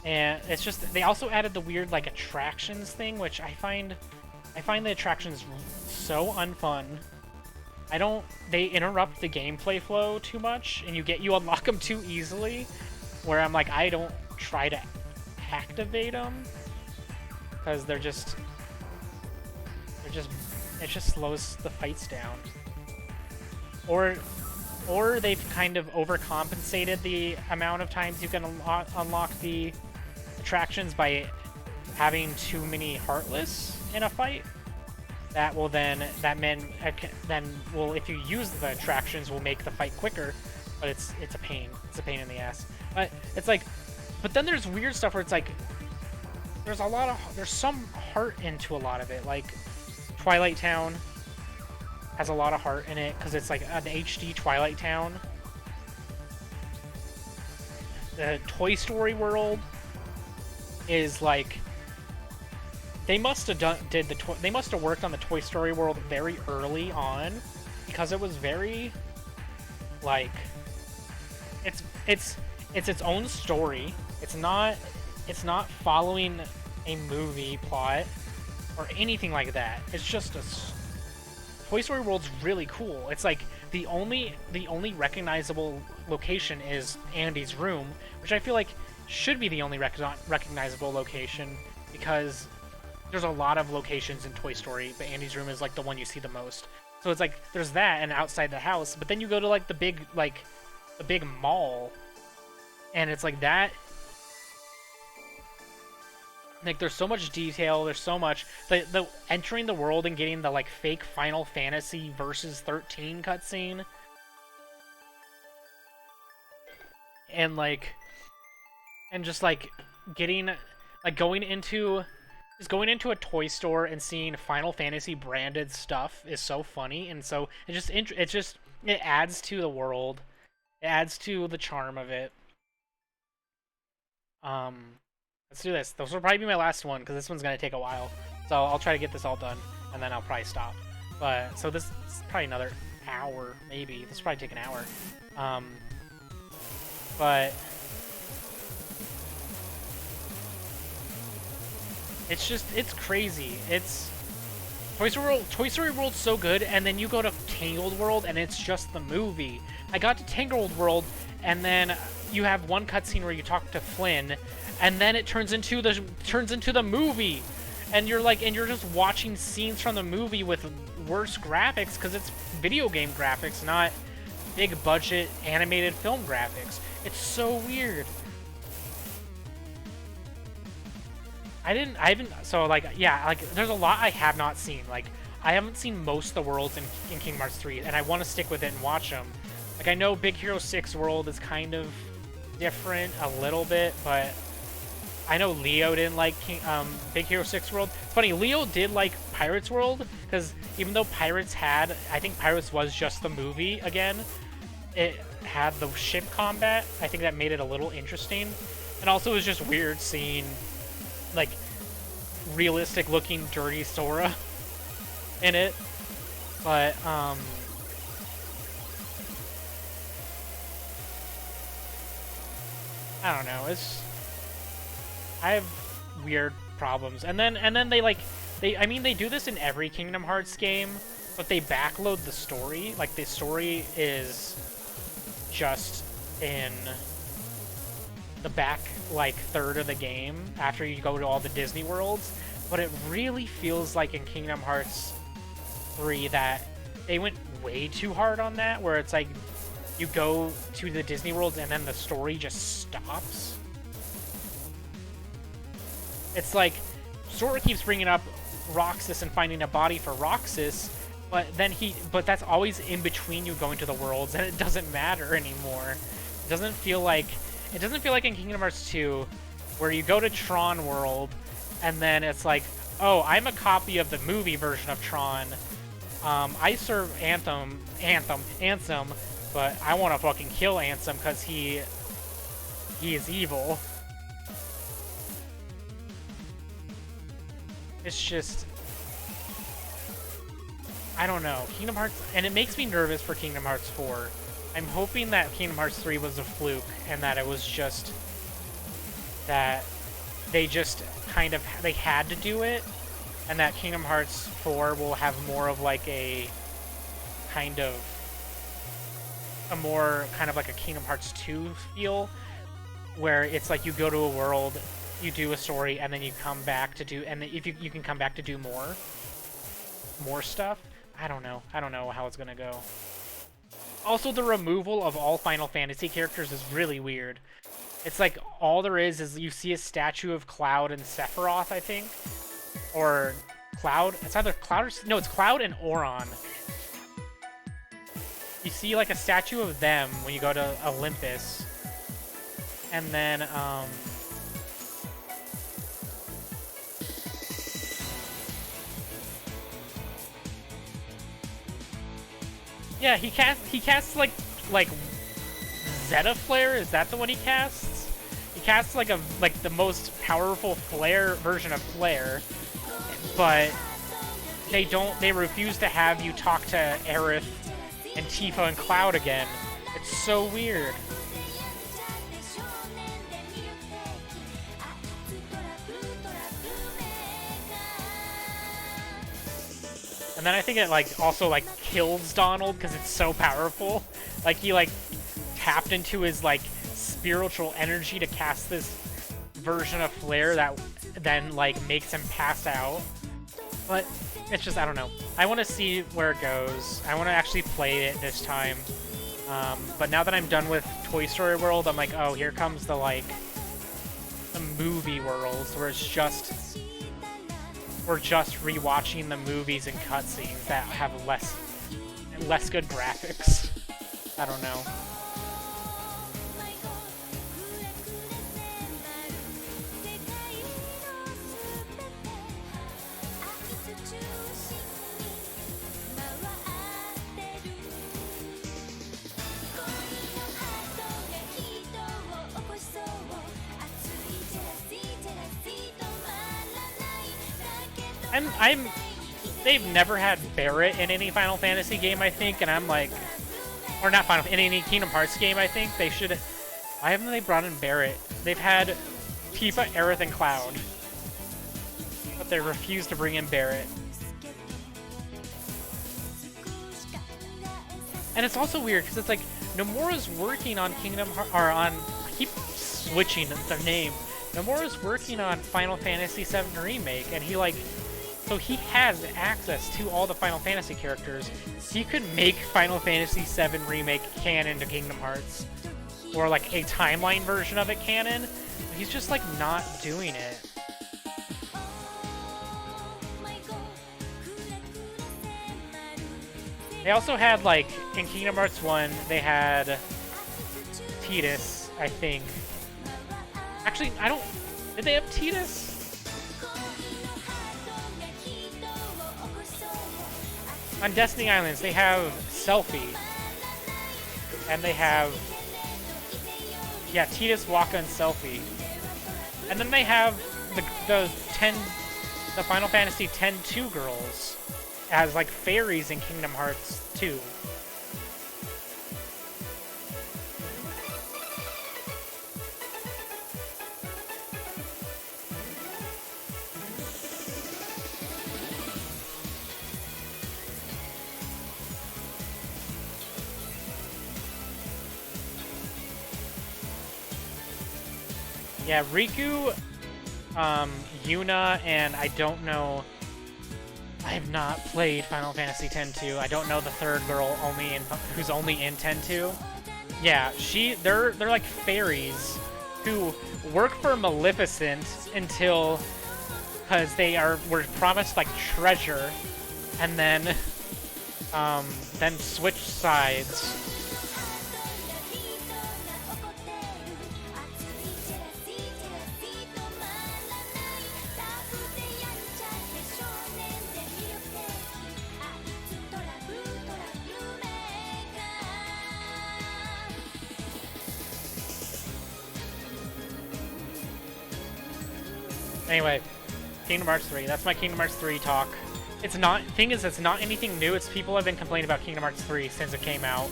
S1: And it's just, they also added the weird like attractions thing, which I find the attractions so unfun. They interrupt the gameplay flow too much, and you unlock them too easily, where I'm like, I don't try to activate them, because it just slows the fights down. Or they've kind of overcompensated the amount of times you can unlock the attractions by having too many Heartless in a fight. That will if you use the attractions, will make the fight quicker, but it's a pain. It's a pain in the ass. But it's like, but then there's weird stuff where it's like, there's some heart into a lot of it. Like Twilight Town has a lot of heart in it because it's like an HD Twilight Town. The Toy Story world is like they must have they must have worked on the Toy Story world very early on because it was very like it's its own story. It's not following a movie plot or anything like that. It's just a Toy Story world's really cool. It's like the only recognizable location is Andy's room, which I feel like should be the only recognizable location because there's a lot of locations in Toy Story, but Andy's room is like the one you see the most. So it's like there's that and outside the house, but then you go to like the big mall, and it's like that. Like there's so much detail, there's so much the entering the world and getting the like fake Final Fantasy versus 13 cutscene, and just like getting like going into a toy store and seeing Final Fantasy branded stuff is so funny, and so it adds to the world, it adds to the charm of it. Let's do this. This will probably be my last one because this one's gonna take a while. So I'll try to get this all done and then I'll probably stop. But so this is probably another hour, maybe. This will probably take an hour. But it's crazy. It's Toy Story World's so good, and then you go to Tangled World and it's just the movie. I got to Tangled World and then you have one cutscene where you talk to Flynn, and then it turns into the movie, and you're just watching scenes from the movie with worse graphics because it's video game graphics, not big budget animated film graphics. It's so weird. There's a lot I have not seen. Like, I haven't seen most of the worlds in Kingdom Hearts 3, and I want to stick with it and watch them. Like, I know Big Hero 6 world is kind of different a little bit, but I know Leo didn't like Big Hero 6 world. It's funny, Leo did like Pirates World, because even though I think Pirates was just the movie again, it had the ship combat. I think that made it a little interesting. And also it was just weird seeing like realistic looking dirty Sora in it. But I don't know. I have weird problems, and then they do this in every Kingdom Hearts game, but they backload the story. Like the story is just in the back like third of the game after you go to all the Disney worlds, but it really feels like in Kingdom Hearts 3 that they went way too hard on that, where it's like you go to the Disney worlds and then the story just stops. It's like Sora keeps bringing up Roxas and finding a body for Roxas, but that's always in between you going to the worlds, and it doesn't matter anymore. It doesn't feel like in Kingdom Hearts 2 where you go to Tron World and then it's like, oh, I'm a copy of the movie version of Tron. I serve Ansem, but I want to fucking kill Ansem because he is evil. It's just, I don't know. Kingdom Hearts, and it makes me nervous for Kingdom Hearts 4. I'm hoping that Kingdom Hearts 3 was a fluke and that it was just that they had to do it, and that Kingdom Hearts 4 will have more of like a more like a Kingdom Hearts 2 feel, where it's like you go to a world, you do a story, and then you come back to do, and if you can come back to do more stuff. I don't know how it's gonna go. Also, the removal of all Final Fantasy characters is really weird. It's like all there is you see a statue of Cloud and Sephiroth, I think, or Cloud. It's either Cloud or no, it's Cloud and Auron. You see like a statue of them when you go to Olympus, and then Yeah, he casts like Zeta Flare. Is that the one he casts? He casts like the most powerful Flare version of Flare, but they refuse to have you talk to Aerith and Tifa and Cloud again. It's so weird. And then I think it like also like kills Donald because it's so powerful. Like he like tapped into his like spiritual energy to cast this version of Flare that then like makes him pass out. But it's just, I don't know. I want to see where it goes. I want to actually play it this time. But now that I'm done with Toy Story World, I'm like, oh, here comes the like the movie worlds where it's just we're just rewatching the movies and cutscenes that have less good graphics. I don't know. They've never had Barrett in any Final Fantasy game, I think, and I'm like, or not Final, in any Kingdom Hearts game, I think they should. Why haven't they brought in Barrett? They've had Tifa, Aerith, and Cloud, but they refuse to bring in Barrett. And it's also weird because it's like Nomura's working on Kingdom Hearts, or on. I keep switching the name. Nomura's working on Final Fantasy VII Remake, and he like. So he has access to all the Final Fantasy characters. He could make Final Fantasy VII Remake canon to Kingdom Hearts. Or like a timeline version of it canon. But he's just like not doing it. They also had like, in Kingdom Hearts 1, they had Tidus, I think. Actually, did they have Tidus? On Destiny Islands, they have Selphie. And they have... Yeah, Tidus, Waka, and Selphie. And then they have the Final Fantasy X-2 girls as, like, fairies in Kingdom Hearts 2. Yeah, Riku, Yuna, and I don't know. I have not played Final Fantasy X-2. I don't know the third girl who's only in X-2. Yeah, they're like fairies who work for Maleficent until because were promised like treasure, and then switch sides. Anyway, Kingdom Hearts 3. That's my Kingdom Hearts 3 talk. It's not anything new. It's people have been complaining about Kingdom Hearts 3 since it came out.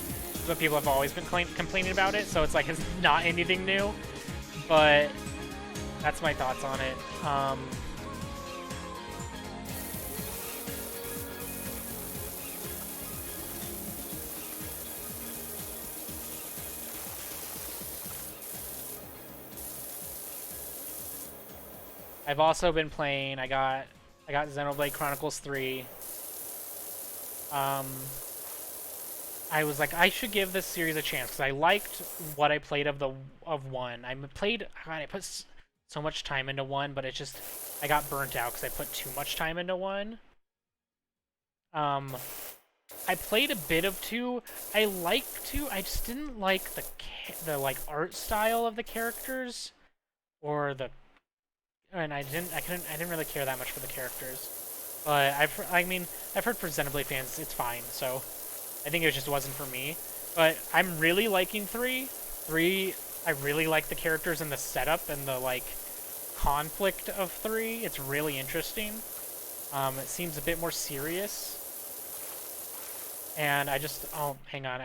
S1: But people have always been complaining about it, so it's like it's not anything new. But that's my thoughts on it. I've also been playing. I got Xenoblade Chronicles 3. I was like, I should give this series a chance because I liked what I played of 1. I put so much time into 1, but I got burnt out because I put too much time into 1. I played a bit of 2. I liked 2. I just didn't like the like art style of the characters, or and I didn't really care that much for the characters. But I've heard for Xenoblade fans it's fine. So I think it just wasn't for me. But I'm really liking 3. 3, I really like the characters and the setup and the, like, conflict of 3. It's really interesting. It seems a bit more serious. And I just... Oh, hang on.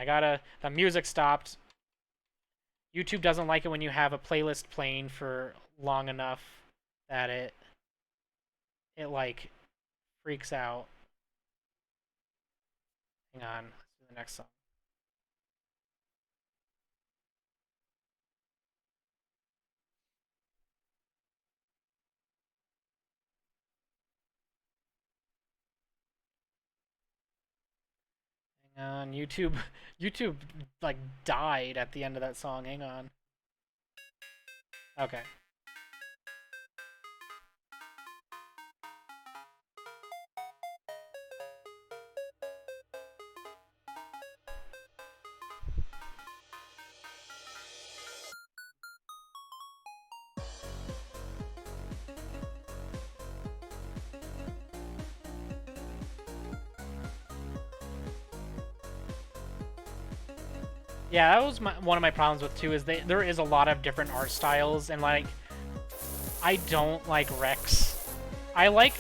S1: The music stopped. YouTube doesn't like it when you have a playlist playing for long enough that it like, freaks out. Hang on. Let's do the next song. Hang on. YouTube, like, died at the end of that song. Hang on. Okay. Yeah, that was one of my problems with 2, is there is a lot of different art styles, and, like, I don't like Rex. Shulk,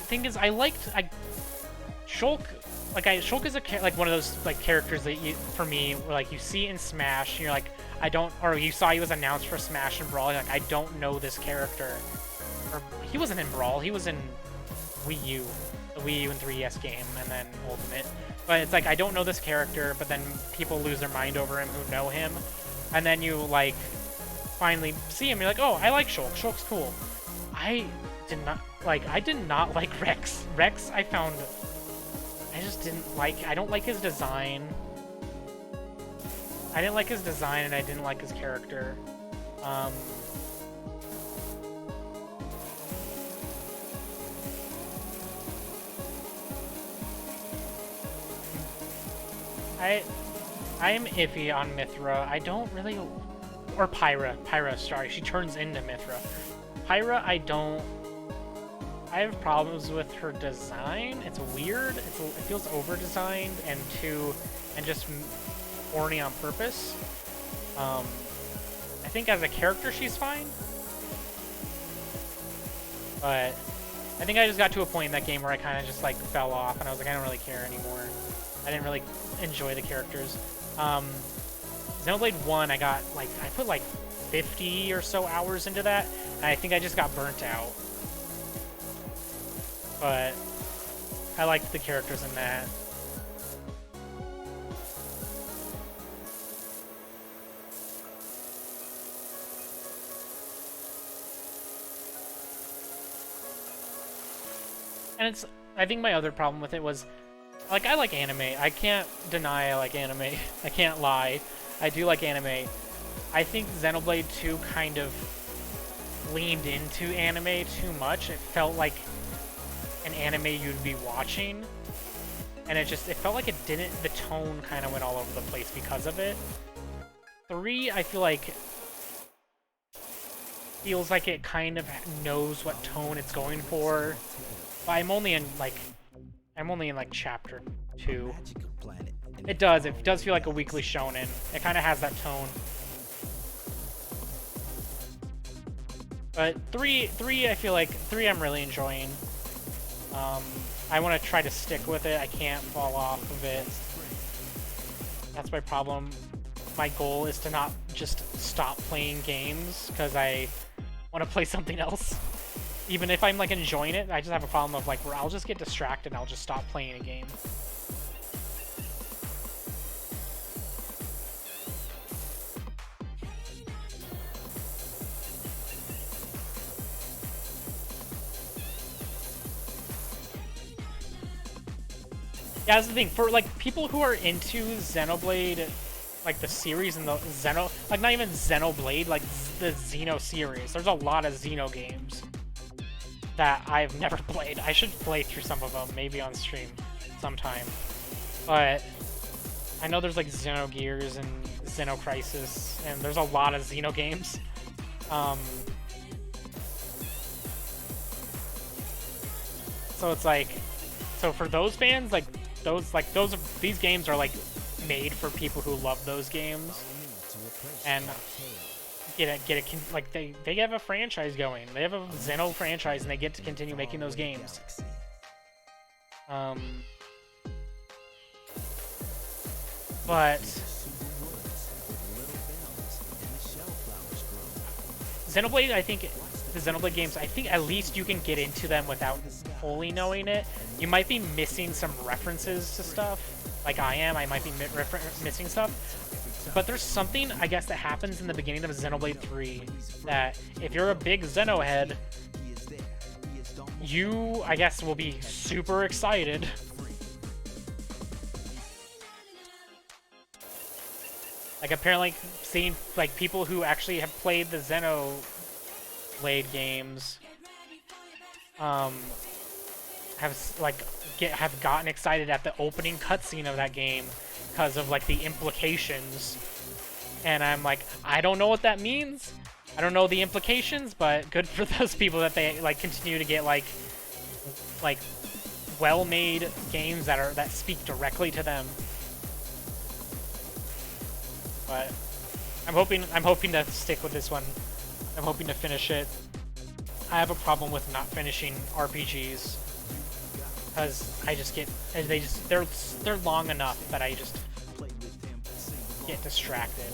S1: Shulk is like one of those, like, characters that for me, where, like, you see in Smash, and you're like, or you saw he was announced for Smash and Brawl, like, I don't know this character. Or, he wasn't in Brawl, he was in Wii U, the Wii U and 3DS game, and then Ultimate. But it's like, I don't know this character, but then people lose their mind over him who know him. And then you, like, finally see him, you're like, oh, I like Shulk. Shulk's cool. I did not like Rex. Rex, I just didn't like, I don't like his design. I didn't like his design, and I didn't like his character. I'm iffy on Mythra. I don't really... Or Pyra. Pyra, sorry. She turns into Mythra. Pyra, I have problems with her design. It's weird. It feels over-designed and just horny on purpose. I think as a character, she's fine. But I think I just got to a point in that game where I kind of just, like, fell off, and I was like, I don't really care anymore. I didn't really enjoy the characters. Xenoblade 1, I put like 50 or so hours into that, and I think I just got burnt out. But I liked the characters in that. And I think my other problem with it was, like, I like anime. I can't deny I like anime. I can't lie. I do like anime. I think Xenoblade 2 kind of leaned into anime too much. It felt like an anime you'd be watching. And it felt like it didn't, the tone kind of went all over the place because of it. 3, I feel like, feels like it kind of knows what tone it's going for. But I'm only in like chapter 2. It does feel like a weekly shonen. It kind of has that tone. But 3, I feel like 3 I'm really enjoying. I want to try to stick with it. I can't fall off of it. That's my problem. My goal is to not just stop playing games because I want to play something else. Even if I'm, like, enjoying it, I just have a problem of, like, where I'll just get distracted and I'll just stop playing a game. Yeah, that's the thing. For, like, people who are into Xenoblade, like, the series and the like, not even Xenoblade, like, the Xeno series. There's a lot of Xeno games that I've never played. I should play through some of them, maybe on stream sometime. But I know there's, like, Xenogears and Xenocrisis, and there's a lot of Xeno games. So it's like, so for those fans, like, these games are, like, made for people who love those games, and like they have a franchise going. They have a Xeno franchise, and they get to continue making those games. But Xenoblade, I think the Xenoblade games, I think at least you can get into them without fully knowing it. You might be missing some references to stuff, like I am. I might be missing stuff. But there's something, I guess, that happens in the beginning of Xenoblade 3 that if you're a big Xeno head, you, I guess, will be super excited. Like, apparently, seeing, like, people who actually have played the Xenoblade games, have gotten excited at the opening cutscene of that game because of, like, the implications. And I'm like, I don't know what that means. I don't know the implications, but good for those people that they, like, continue to get, like well-made games that speak directly to them. But I'm hoping to stick with this one. I'm hoping to finish it. I have a problem with not finishing RPGs because I just get they're long enough that I just get distracted.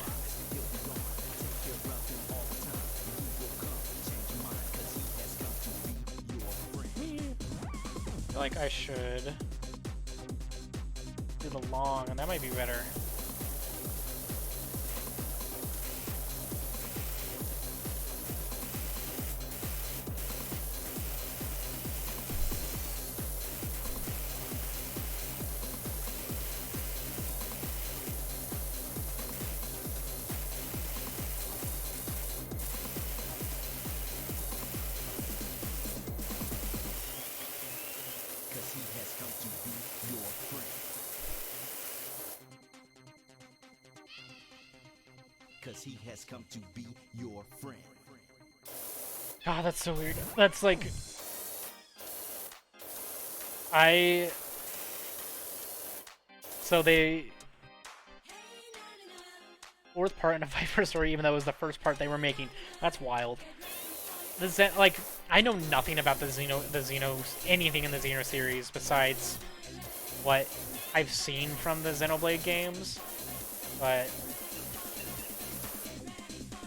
S1: I feel like I should do the long, and that might be better.
S2: He has come to be your friend.
S1: Ah, that's so weird. That's like... So they... Fourth part in a Viper story, even though it was the first part they were making. That's wild. Like, I know nothing about the Xeno, anything in the Xeno series besides what I've seen from the Xenoblade games, but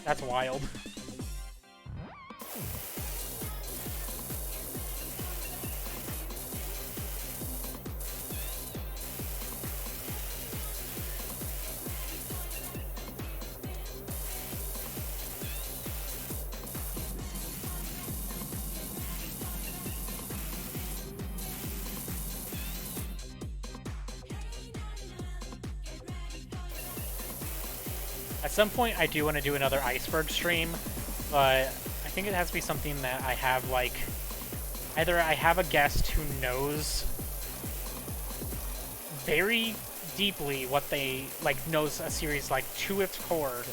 S1: that's wild. At some point, I do want to do another Iceberg stream, but I think it has to be something that I have, like, either I have a guest who knows very deeply what they, like, knows a series, like, to its core,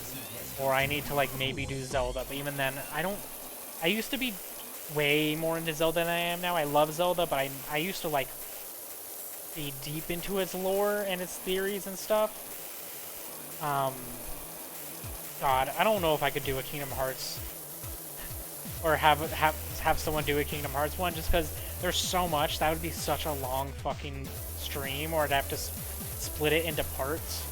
S1: or I need to, like, maybe do Zelda, but even then, I used to be way more into Zelda than I am now. I love Zelda, but I used to, like, be deep into its lore and its theories and stuff. God, I don't know if I could do a Kingdom Hearts or have someone do a Kingdom Hearts one, just because there's so much. That would be such a long fucking stream, or I'd have to split it into parts.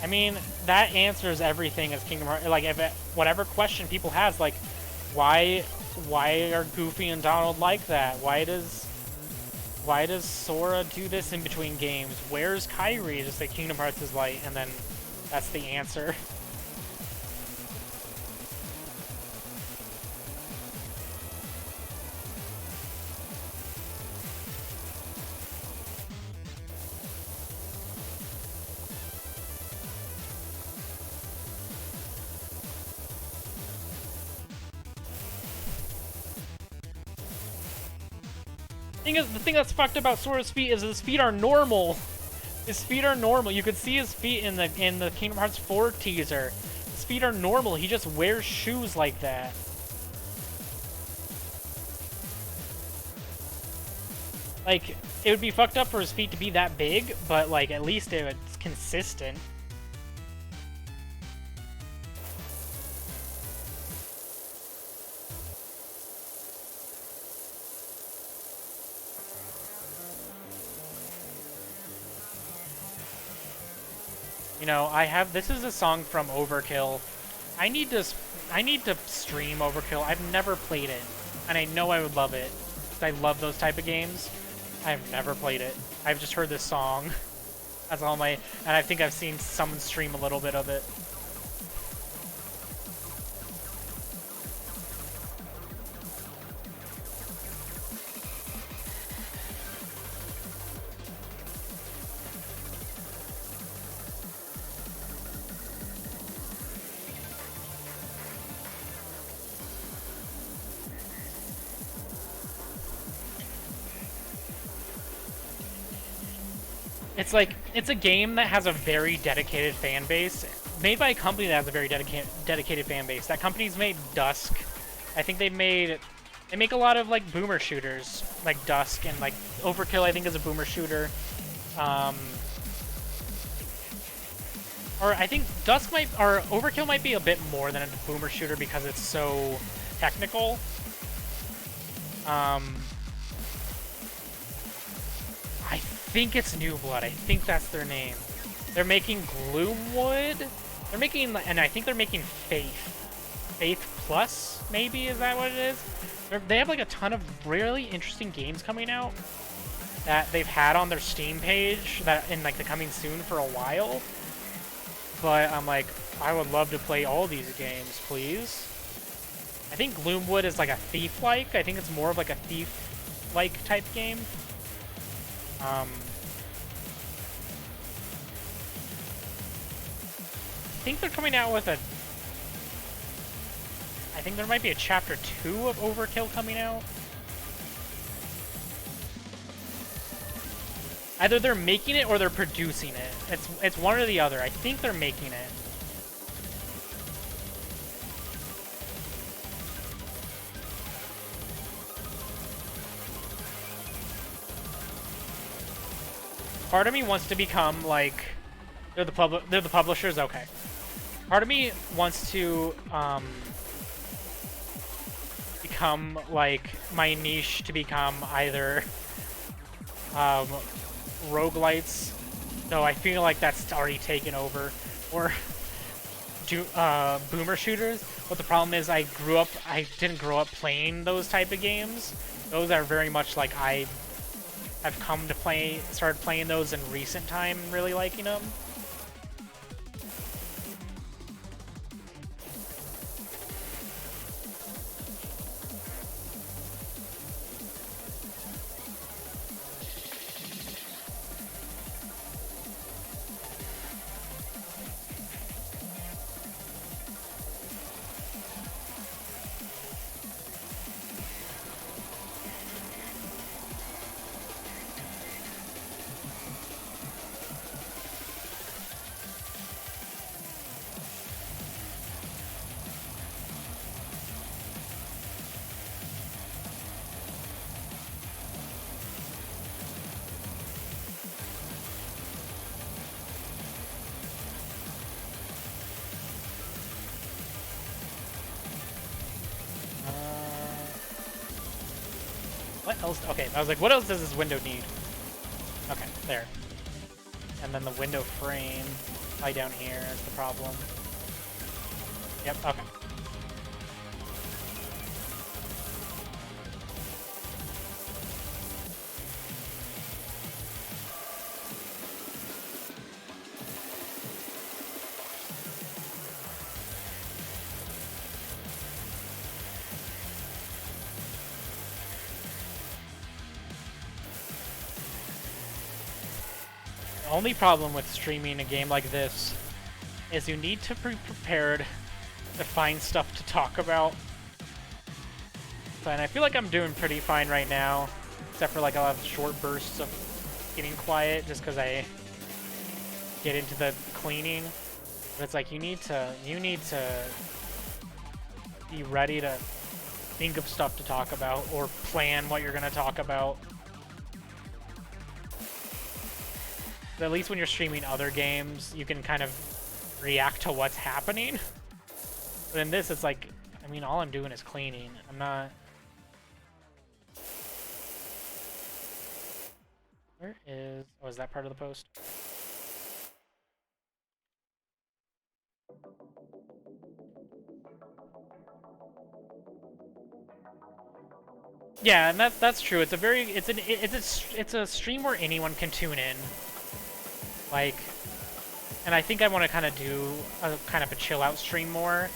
S1: I mean, that answers everything as Kingdom Hearts. Like, whatever question people have, like, why are Goofy and Donald like that? Why does Sora do this in between games? Where's Kairi? Just say Kingdom Hearts is light, and then that's the answer. The thing that's fucked about Sora's feet is his feet are normal. His feet are normal. You could see his feet in the Kingdom Hearts 4 teaser. His feet are normal. He just wears shoes like that. Like, it would be fucked up for his feet to be that big, but, like, at least it's consistent. You know, this is a song from Overkill. I need to stream Overkill. I've never played it, and I know I would love it. I love those type of games. I've never played it. I've just heard this song. That's all and I think I've seen someone stream a little bit of it. It's like, it's a game that has a very dedicated fan base, made by a company that has a very dedicated fan base. That company's made Dusk. I think they make a lot of, like, boomer shooters, like Dusk, and, like, Overkill, I think, is a boomer shooter. Or I think Overkill might be a bit more than a boomer shooter because it's so technical. I think it's New Blood. I think that's their name. They're making Gloomwood. And I think they're making Faith. Faith Plus, maybe? Is that what it is? They have like a ton of really interesting games coming out that they've had on their Steam page that in like the coming soon for a while. But I'm like, I would love to play all these games, please. I think Gloomwood is like a Thief-like. I think it's more of like a Thief-like type game. I think they're coming out with I think there might be a chapter 2 of Overkill coming out. Either they're making it or they're producing it. It's one or the other. I think they're making it. Part of me wants to become like they're the publishers. Okay. Part of me wants to become like my niche to become either roguelites, though I feel like that's already taken over, or boomer shooters. But the problem is I didn't grow up playing those type of games. Those are very much like I've come to started playing those in recent time, really liking them. What else? Okay, I was like, what else does this window need? Okay, there. And then the window frame, right down here is the problem. Yep, okay. The only problem with streaming a game like this is you need to be prepared to find stuff to talk about. And I feel like I'm doing pretty fine right now, except for like a lot of short bursts of getting quiet just because I get into the cleaning. But it's like you need to be ready to think of stuff to talk about or plan what you're gonna talk about. But at least when you're streaming other games, you can kind of react to what's happening. But in this, it's like, I mean, all I'm doing is cleaning. I'm not... Where is... Oh, is that part of the post? Yeah, and that's true. It's a very... It's a stream where anyone can tune in. Like... And I think I want to kind of do a kind of a chill out stream more.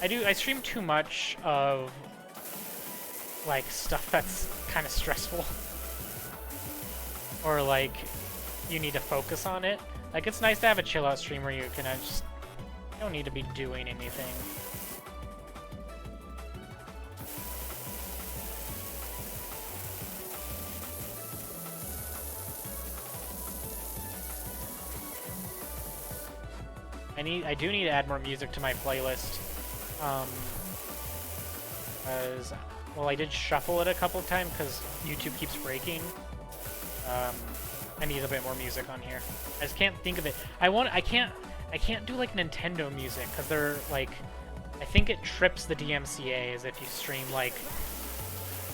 S1: I stream too much of like stuff that's kind of stressful. Or like you need to focus on it. Like it's nice to have a chill out stream where you can just you don't need to be doing anything. I do need to add more music to my playlist. Well, I did shuffle it a couple of times because YouTube keeps breaking. I need a bit more music on here. I just can't think of it. I can't do like Nintendo music because they're like, I think it trips the DMCA if you stream like,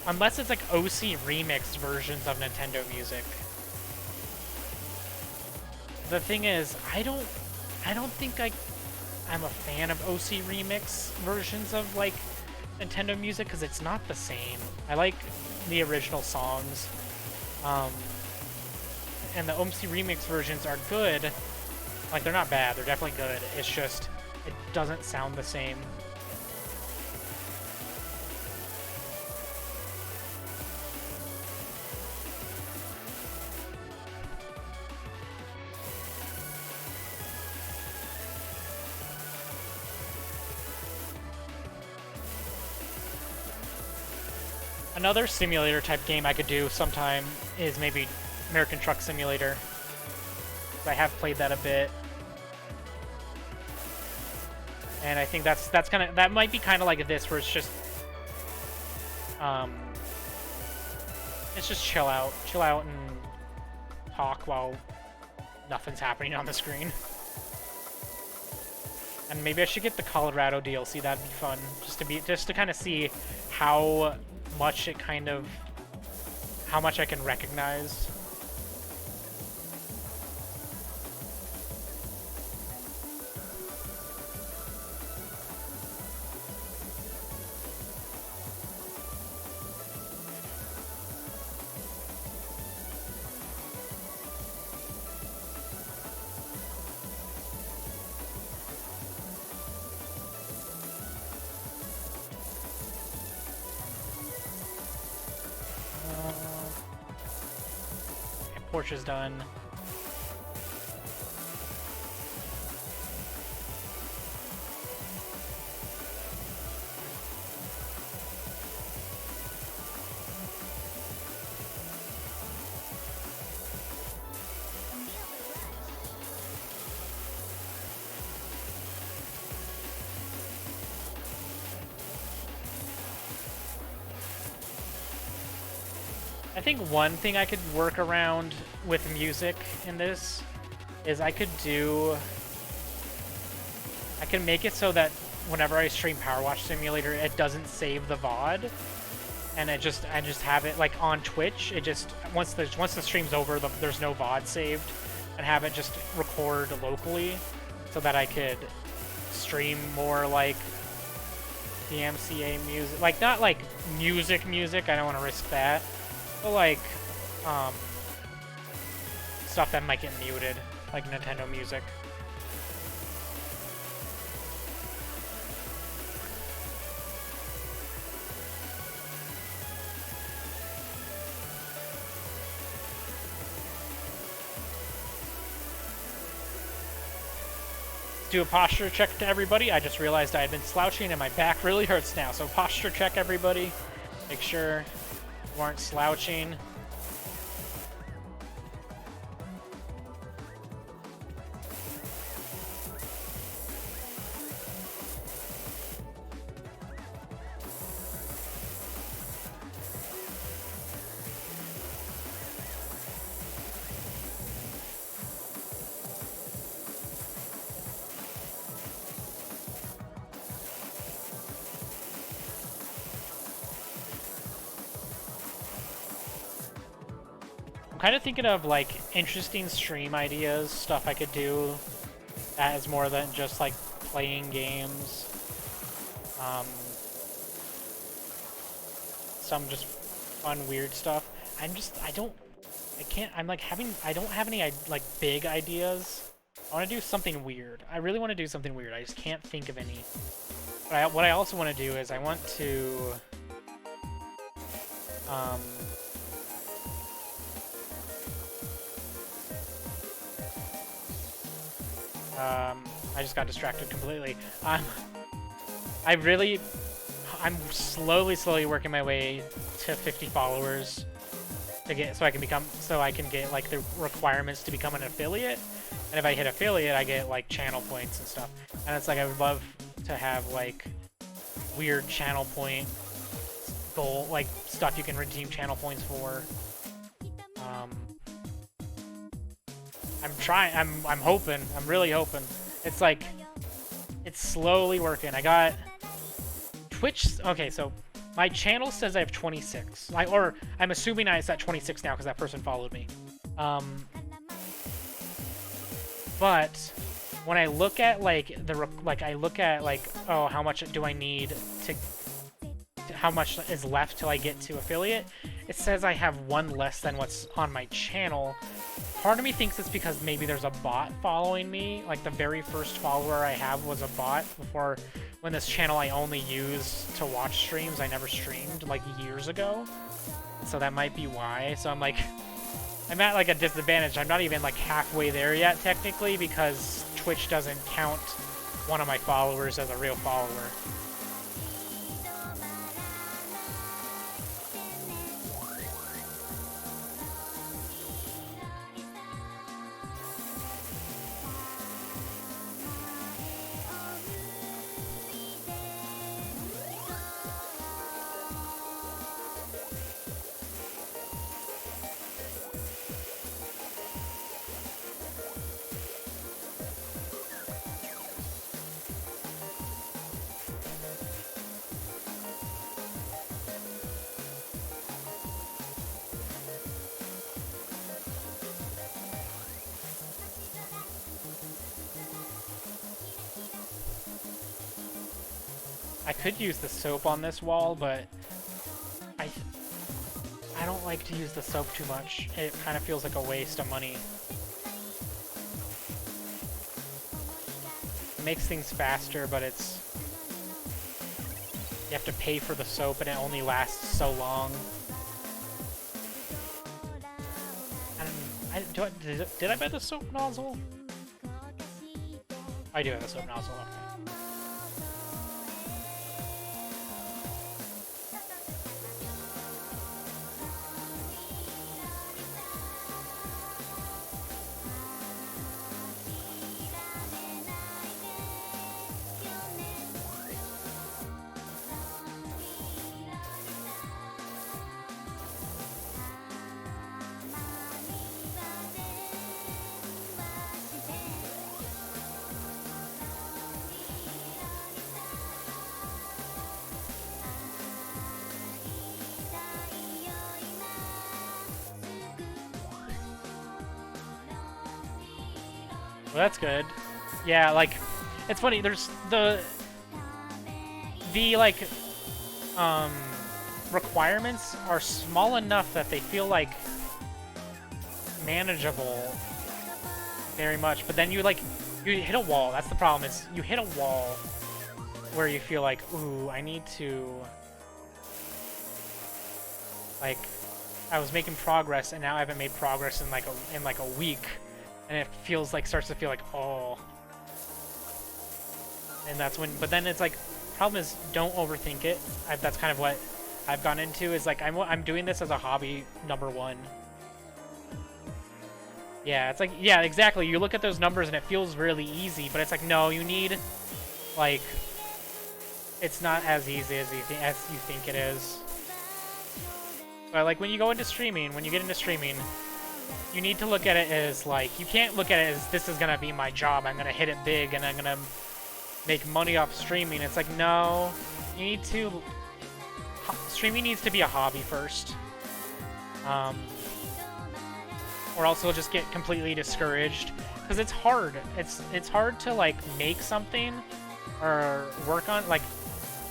S1: unless it's like OC remix versions of Nintendo music. The thing is, I don't think I'm a fan of OC remix versions of like Nintendo music because it's not the same. I like the original songs, and the OC remix versions are good. Like they're not bad, they're definitely good. It's just it doesn't sound the same. Another simulator type game I could do sometime is maybe American Truck Simulator. I have played that a bit. And I think that might be kind of like this where it's just chill out and talk while nothing's happening on the screen. And maybe I should get the Colorado DLC, that'd be fun. Just to kind of see how much how much I can recognize. Porch is done. I think one thing I could work around with music in this is I can make it so that whenever I stream PowerWash Simulator, it doesn't save the VOD, and I just have it like on Twitch. It just once the stream's over, there's no VOD saved, and have it just record locally, so that I could stream more like DMCA music, like not like music. I don't want to risk that. But like, stuff that might get muted, like Nintendo music. Do a posture check to everybody. I just realized I had been slouching and my back really hurts now. So posture check, everybody. Make sure you aren't slouching. kind of thinking of like interesting stream ideas, stuff I could do that is more than just like playing games. Some just fun, weird stuff. I don't have any like big ideas. I want to do something weird. I really want to do something weird. I just can't think of any. But what I also want to do is I want to I just got distracted completely. I'm slowly working my way to 50 followers to get so I can get like the requirements to become an affiliate. And if I hit affiliate, I get like channel points and stuff. And it's like I would love to have like weird channel point goal, like stuff you can redeem channel points for. I'm hoping. I'm really hoping. It's like it's slowly working. I got Twitch. Okay, so my channel says I have 26. I'm assuming it's at 26 now because that person followed me. But when I look at like oh, how much do I need how much is left till I get to affiliate? It says I have one less than what's on my channel. Part of me thinks it's because maybe there's a bot following me. Like the very first follower I have was a bot before, when this channel I only use to watch streams. I never streamed like years ago. So that might be why. So I'm at like a disadvantage. I'm not even like halfway there yet technically because Twitch doesn't count one of my followers as a real follower. I could use the soap on this wall, but I don't like to use the soap too much. It kind of feels like a waste of money. It makes things faster, but you have to pay for the soap and it only lasts so long. Did I buy the soap nozzle? I do have a soap nozzle, okay. Well, that's good. Yeah, like, it's funny, there's the like, requirements are small enough that they feel like manageable very much, but then you hit a wall. That's the problem, is you hit a wall where you feel like, ooh, I need to, like, I was making progress and now I haven't made progress in like a week. And it starts to feel like, oh. And that's when, but then it's like, problem is, don't overthink it. That's kind of what I've gone into, is like, I'm doing this as a hobby, #1. Yeah, it's like, yeah, exactly. You look at those numbers and it feels really easy, but it's like, no, you need, like, it's not as easy as you think it is. But like, when you get into streaming, you need to look at it as, like, you can't look at it as, this is gonna be my job, I'm gonna hit it big, and I'm gonna make money off streaming. It's like, no, you need to, streaming needs to be a hobby first. or else you'll just get completely discouraged, because it's hard. It's hard to like make something or work on, like,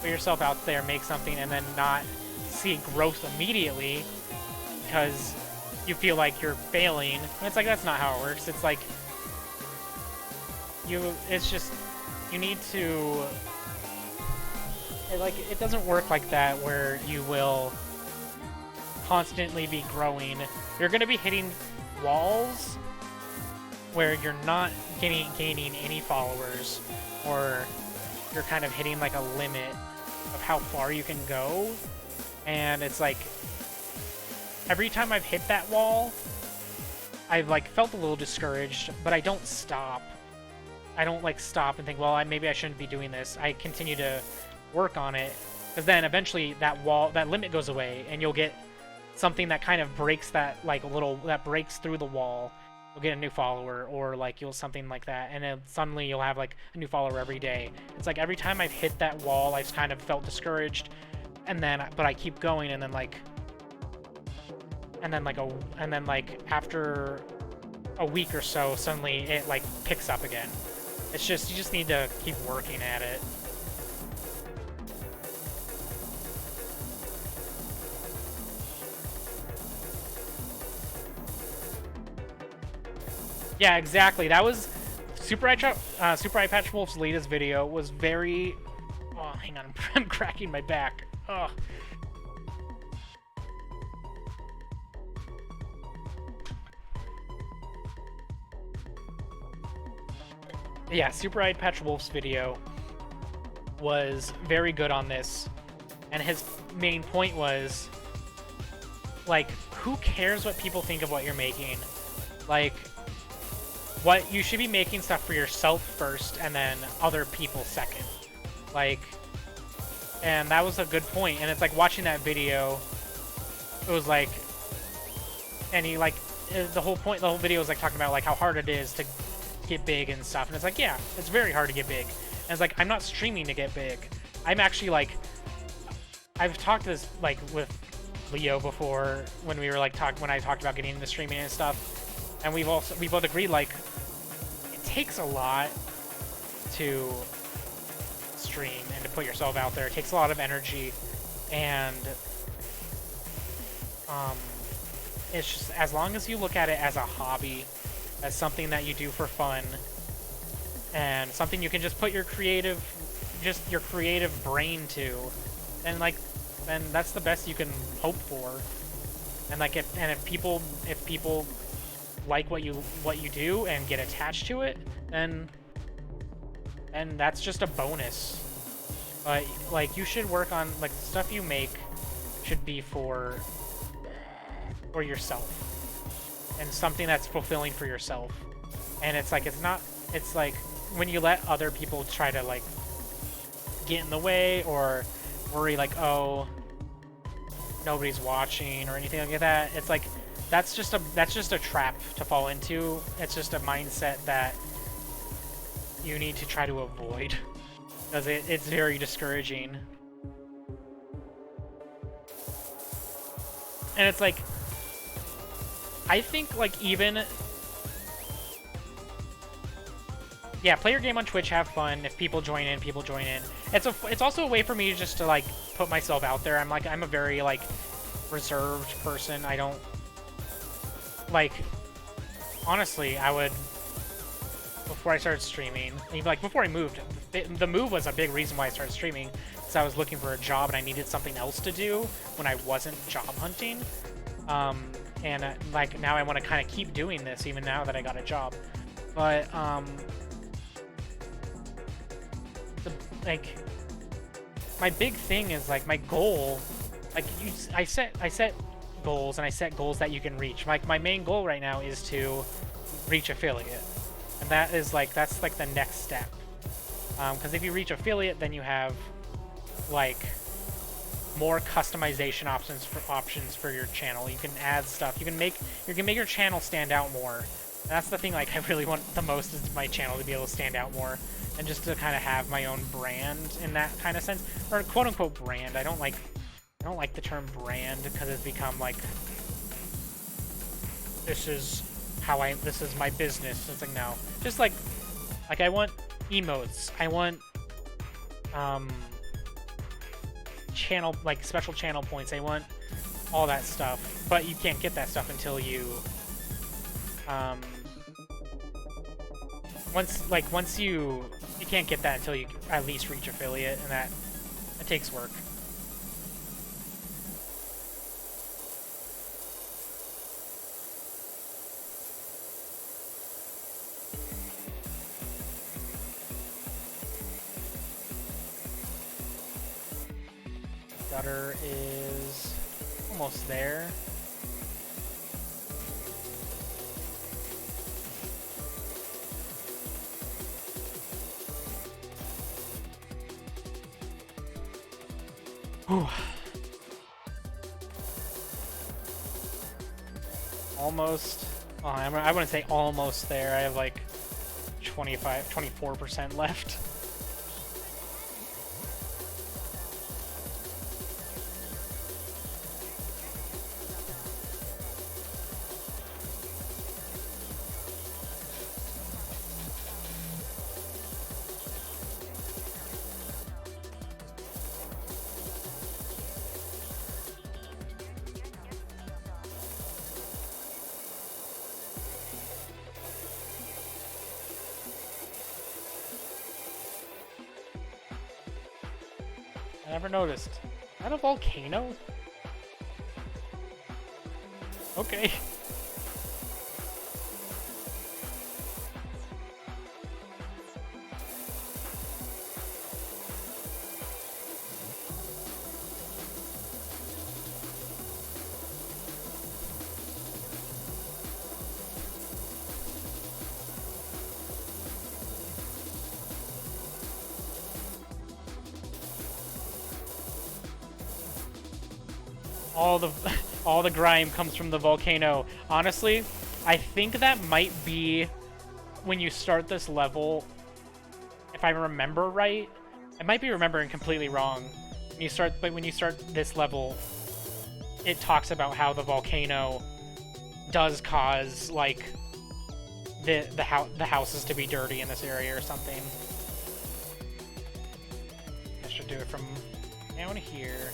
S1: put yourself out there, make something, and then not see growth immediately because you feel like you're failing. And it's like, that's not how it works. It's like it's just, you need to, it doesn't work like that where you will constantly be growing. You're going to be hitting walls where you're not gaining any followers, or you're kind of hitting like a limit of how far you can go. And it's like, every time I've hit that wall, I've like felt a little discouraged, but I don't stop. I don't like stop and think, well, maybe I shouldn't be doing this. I continue to work on it, because then eventually that limit goes away, and you'll get something that kind of breaks that, like, that breaks through the wall. You'll get a new follower, or like something like that, and then suddenly you'll have like a new follower every day. It's like every time I've hit that wall, I've kind of felt discouraged, but I keep going, and then after a week or so, suddenly it like picks up again. It's just, you just need to keep working at it. Yeah, exactly. That was Super Eye Patch Wolf's latest video was very... Oh, hang on. I'm cracking my back. Ugh. Yeah, Super Eye Patch Wolf's video was very good on this. And his main point was, like, who cares what people think of what you're making? Like, what you should be making stuff for yourself first, and then other people second. Like, and that was a good point. And it's like, watching that video, it was like, and he like, the whole video was like talking about like how hard it is to get big and stuff. And it's like, yeah, it's very hard to get big. And it's like, I'm not streaming to get big. I'm actually like, I've talked this like with Leo before, when we were like when I talked about getting into streaming and stuff. And we both agreed, like, it takes a lot to stream and to put yourself out there. It takes a lot of energy, and it's just, as long as you look at it as a hobby, as something that you do for fun, and something you can just put your creative brain to, and like, then that's the best you can hope for. And like, if people like what you do and get attached to it, then that's just a bonus. But like, you should work on, like, the stuff you make should be for yourself, and something that's fulfilling for yourself. And it's like, it's like when you let other people try to like get in the way, or worry like, oh, nobody's watching or anything like that. It's like, that's just a trap to fall into. It's just a mindset that you need to try to avoid, because it's very discouraging. And it's like, I think, like, even, yeah, play your game on Twitch, have fun. If people join in, people join in. It's also a way for me just to like put myself out there. I'm a very like reserved person. I don't like, honestly, I would, before I started streaming, even like before I moved, the move was a big reason why I started streaming, because I was looking for a job and I needed something else to do when I wasn't job hunting. And like, now I want to kind of keep doing this even now that I got a job. But like, my big thing is like, my goal, like, I set goals, and I set goals that you can reach. Like, my main goal right now is to reach affiliate, and that's like the next step. Because if you reach affiliate, then you have like more customization options for your channel. You can add stuff. You can make your channel stand out more. And that's the thing, like, I really want the most, is my channel to be able to stand out more, and just to kind of have my own brand in that kind of sense, or quote unquote brand. I don't like the term brand, because it's become like, this is this is my business. It's like, no. Just like I want emotes. I want channel, like special channel points. I want all that stuff, but you can't get that stuff until you once you can't get that until you at least reach affiliate, and that takes work. Gutter is almost there. Whew. Almost. Oh, I wouldn't say almost there. I have like 24% left. I never noticed. Is that a volcano? Okay. All the grime comes from the volcano. Honestly, I think that might be when you start this level, if I remember right. I might be remembering completely wrong. When you start this level, it talks about how the volcano does cause like the houses to be dirty in this area or something. I should do it from down here.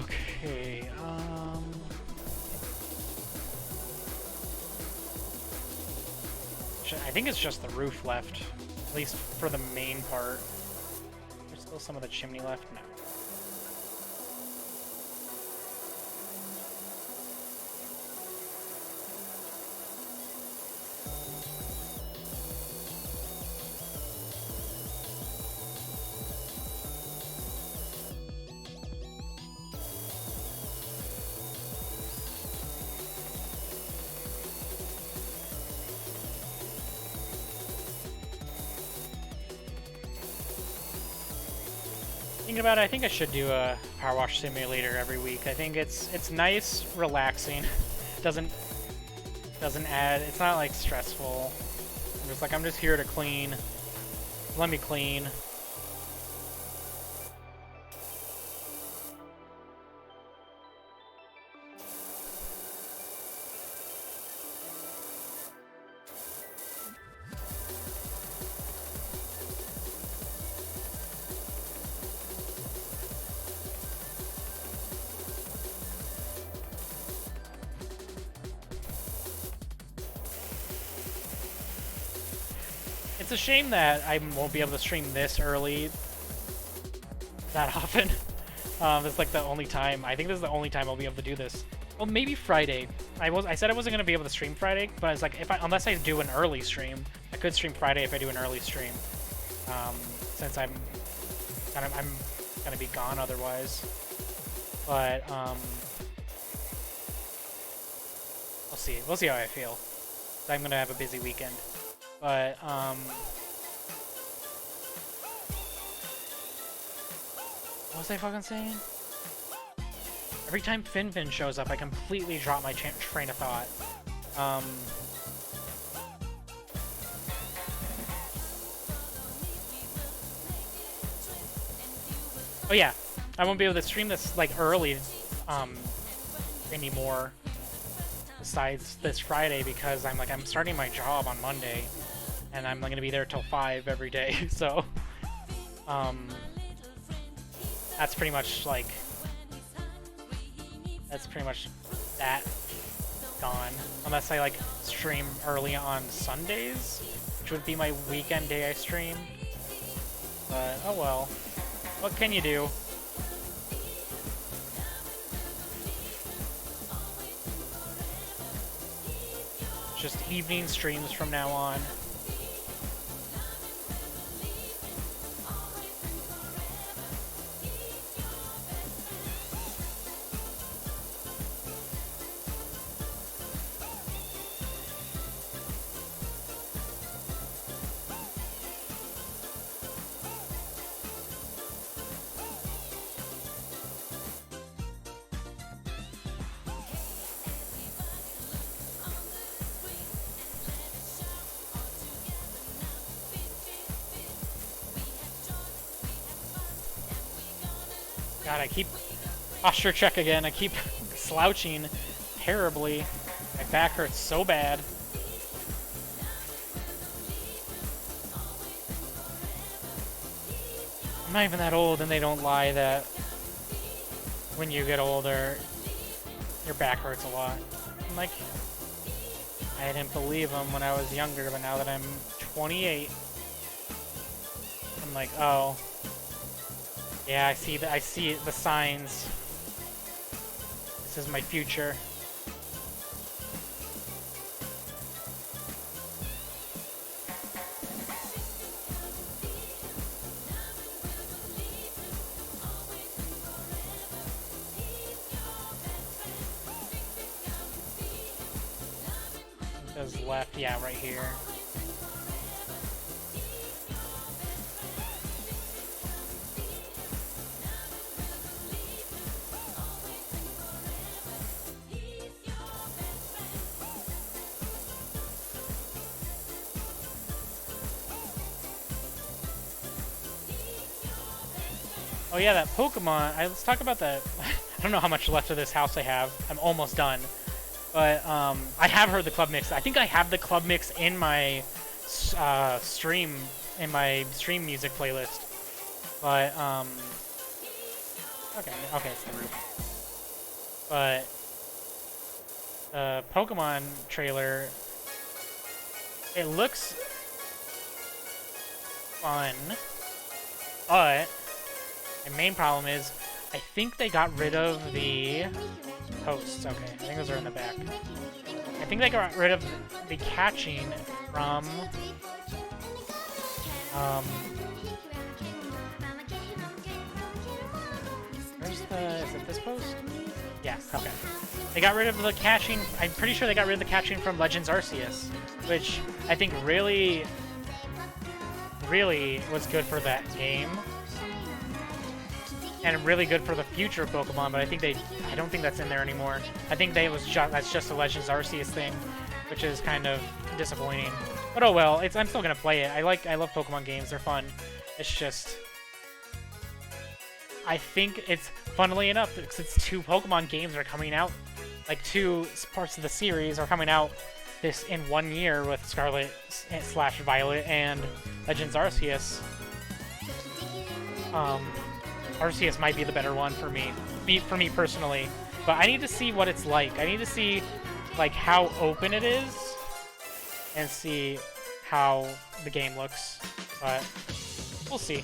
S1: Okay, I think it's just the roof left, at least for the main part. There's still some of the chimney left? No. Thinking about it, I think I should do a PowerWash Simulator every week. I think it's nice, relaxing. doesn't add. It's not like stressful. I'm just here to clean. Let me clean. It's a shame that I won't be able to stream this early that often. It's like the only time. I think this is the only time I'll be able to do this. Well, maybe Friday. I said I wasn't gonna be able to stream Friday, but it's like unless I do an early stream, I could stream Friday if I do an early stream. Since I'm gonna be gone otherwise. But we'll see. We'll see how I feel. I'm gonna have a busy weekend. But what was I fucking saying? Every time Fin shows up, I completely drop my train of thought. Oh yeah, I won't be able to stream this like early anymore. Besides this Friday, because I'm starting my job on Monday, and I'm gonna be there till 5 every day. So that's pretty much that gone. Unless I stream early on Sundays, which would be my weekend day I stream. But oh well. What can you do? Just evening streams from now on. God, I keep posture check again. I keep slouching terribly. My back hurts so bad. I'm not even that old, and they don't lie that when you get older, your back hurts a lot. I'm like, I didn't believe them when I was younger, but now that I'm 28, I'm like, oh. Yeah, I see the signs. This is my future. It goes left, yeah, right here. Oh yeah, that Pokemon. Let's talk about that. I don't know how much left of this house I have. I'm almost done. But I have heard the club mix. I think I have the club mix in my stream music playlist. But okay, it's the roof. But the Pokemon trailer, it looks fun, but the main problem is, I think they got rid of the posts. Okay, I think those are in the back. I think they got rid of the catching from where's is it this post? Yeah, okay. They got rid of the catching. I'm pretty sure they got rid of the catching from Legends Arceus, which I think really was good for that game. And really good for the future of Pokemon, but I don't think that's in there anymore. I think that's just a Legends Arceus thing, which is kind of disappointing. But oh well, I'm still gonna play it. I love Pokemon games, they're fun. It's just, I think it's, funnily enough, because it's 2 Pokemon games are coming out, like 2 parts of the series are coming out this in 1 year with Scarlet / Violet and Legends Arceus. Arceus might be the better one for me personally, but I need to see what it's like. I need to see how open it is, and see how the game looks, but we'll see.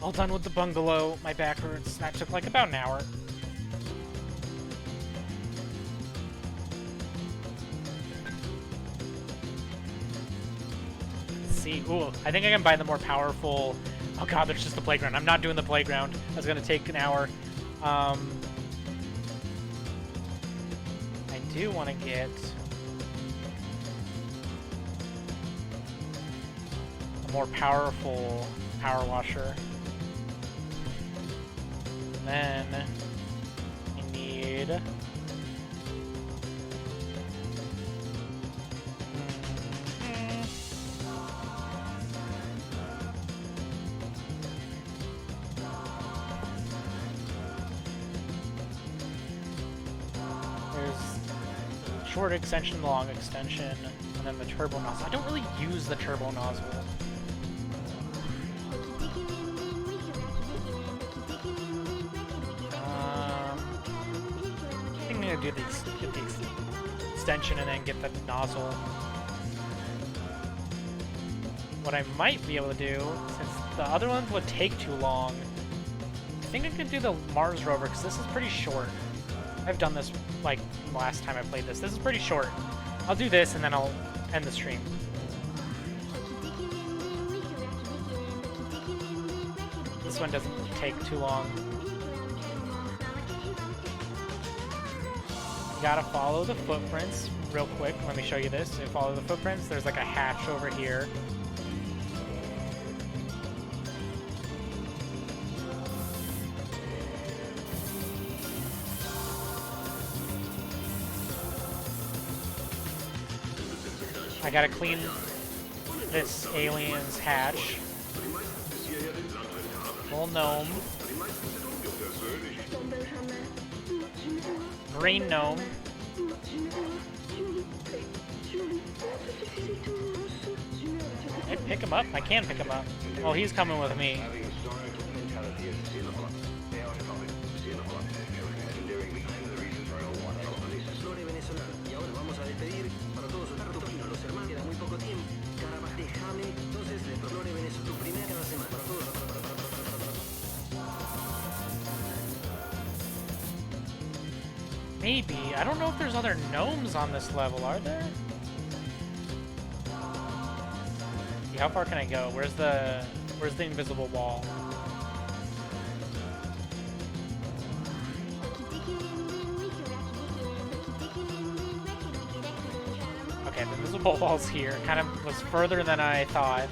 S1: All done with the bungalow. My back hurts. That took like about an hour. Let's see. Ooh, I think I can buy the more powerful... Oh god, there's just the playground. I'm not doing the playground. That's gonna take an hour. I do want to get a more powerful power washer. And then I need short extension, long extension, and then the turbo nozzle. I don't really use the turbo nozzle. I think I'm gonna do get the extension and then get the nozzle. What I might be able to do, since the other ones would take too long, I think I could do the Mars rover because this is pretty short. I've done this like last time I played this. This is pretty short. I'll do this and then I'll end the stream. This one doesn't take too long. You gotta follow the footprints real quick. Let me show you this. So follow the footprints. There's like a hatch over here. I gotta clean this alien's hatch. Little gnome. Green gnome. Can I pick him up? I can pick him up. Oh, he's coming with me. Maybe. I don't know if there's other gnomes on this level, are there? How far can I go? Where's the invisible wall? Okay, the invisible wall's here. Kind of was further than I thought.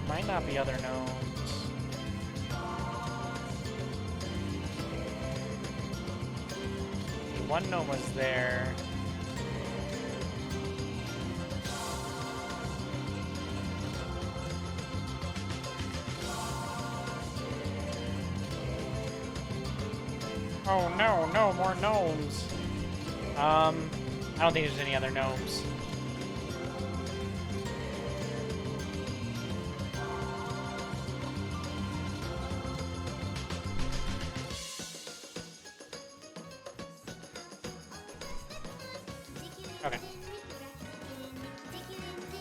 S1: Might not be other gnomes. One gnome was there. Oh no, no more gnomes. I don't think there's any other gnomes. Okay.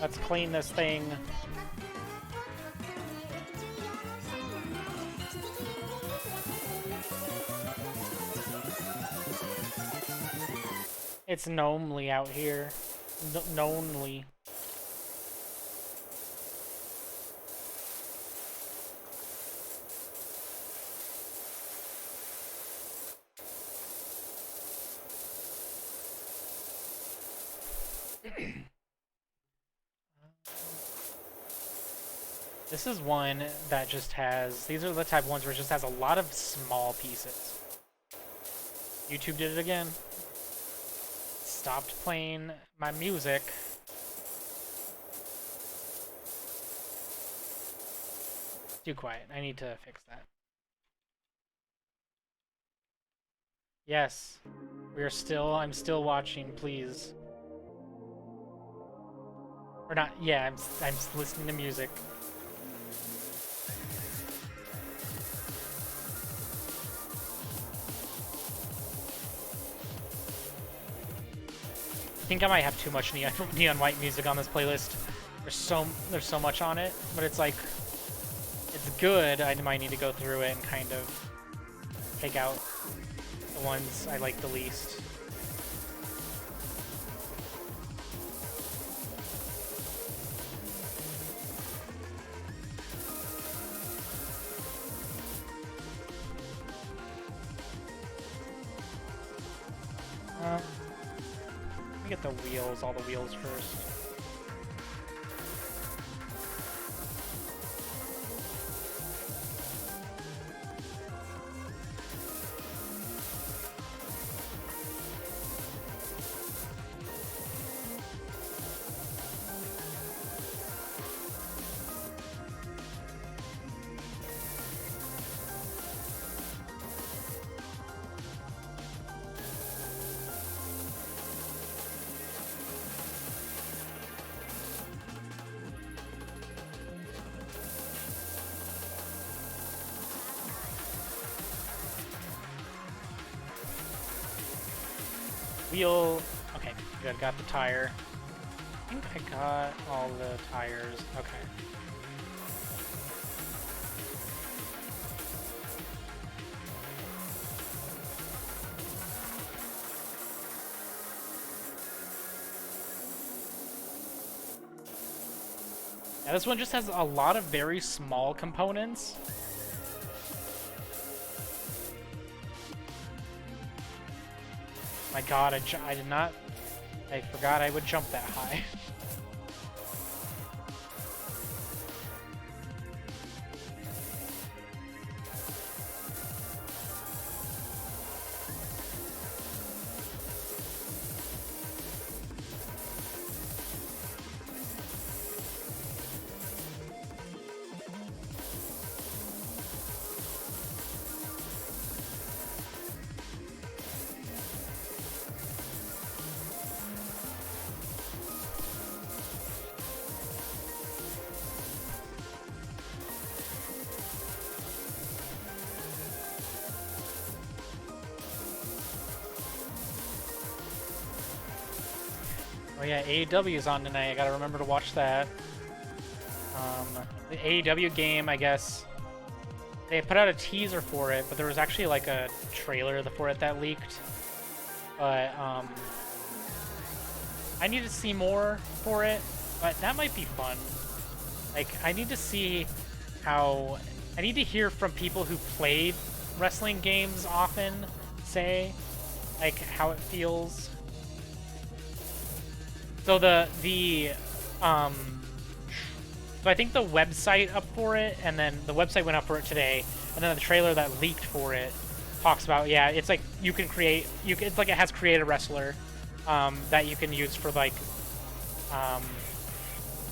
S1: Let's clean this thing. It's gnomely out here. Gnomely. This is one that just has... These are the type of ones where it just has a lot of small pieces. YouTube did it again. Stopped playing my music. Too quiet. I need to fix that. Yes. I'm still watching, please. Or not, yeah, I'm listening to music. I think I might have too much neon white music on this playlist. There's so much on it, but it's like, it's good. I might need to go through it and kind of take out the ones I like the least. Let me get the wheels, all the wheels first. Wheel, okay, good, got the tire. I think I got all the tires, okay. Yeah, this one just has a lot of very small components. My god, I did not... I forgot I would jump that high. Oh yeah, AEW is on tonight. I gotta remember to watch that. The AEW game, I guess, they put out a teaser for it, but there was actually like a trailer for it that leaked. But I need to see more for it, but that might be fun. Like, I need to see how... I need to hear from people who played wrestling games often say, like, how it feels. So so I think the website up for it, and then the website went up for it today, and then the trailer that leaked for it talks about, yeah, it's like you can create, it's like it has create a wrestler that you can use for like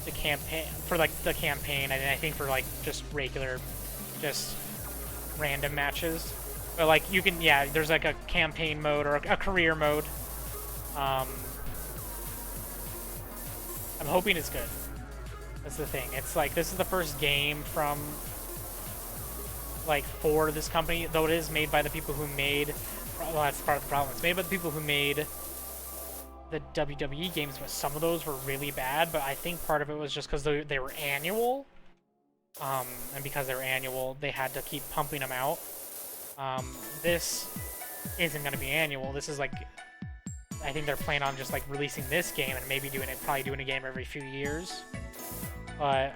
S1: the campaign, and I think for like just random matches. But like you can, yeah, there's like a campaign mode or a career mode. I'm hoping it's good. That's the thing. It's like, this is the first game from, like, for this company, though it is made by the people who made, well, that's part of the problem. It's made by the people who made the WWE games, but some of those were really bad, but I think part of it was just because they were annual, and because they were annual, they had to keep pumping them out. This isn't going to be annual. This is like, I think they're planning on just like releasing this game and maybe probably doing a game every few years. But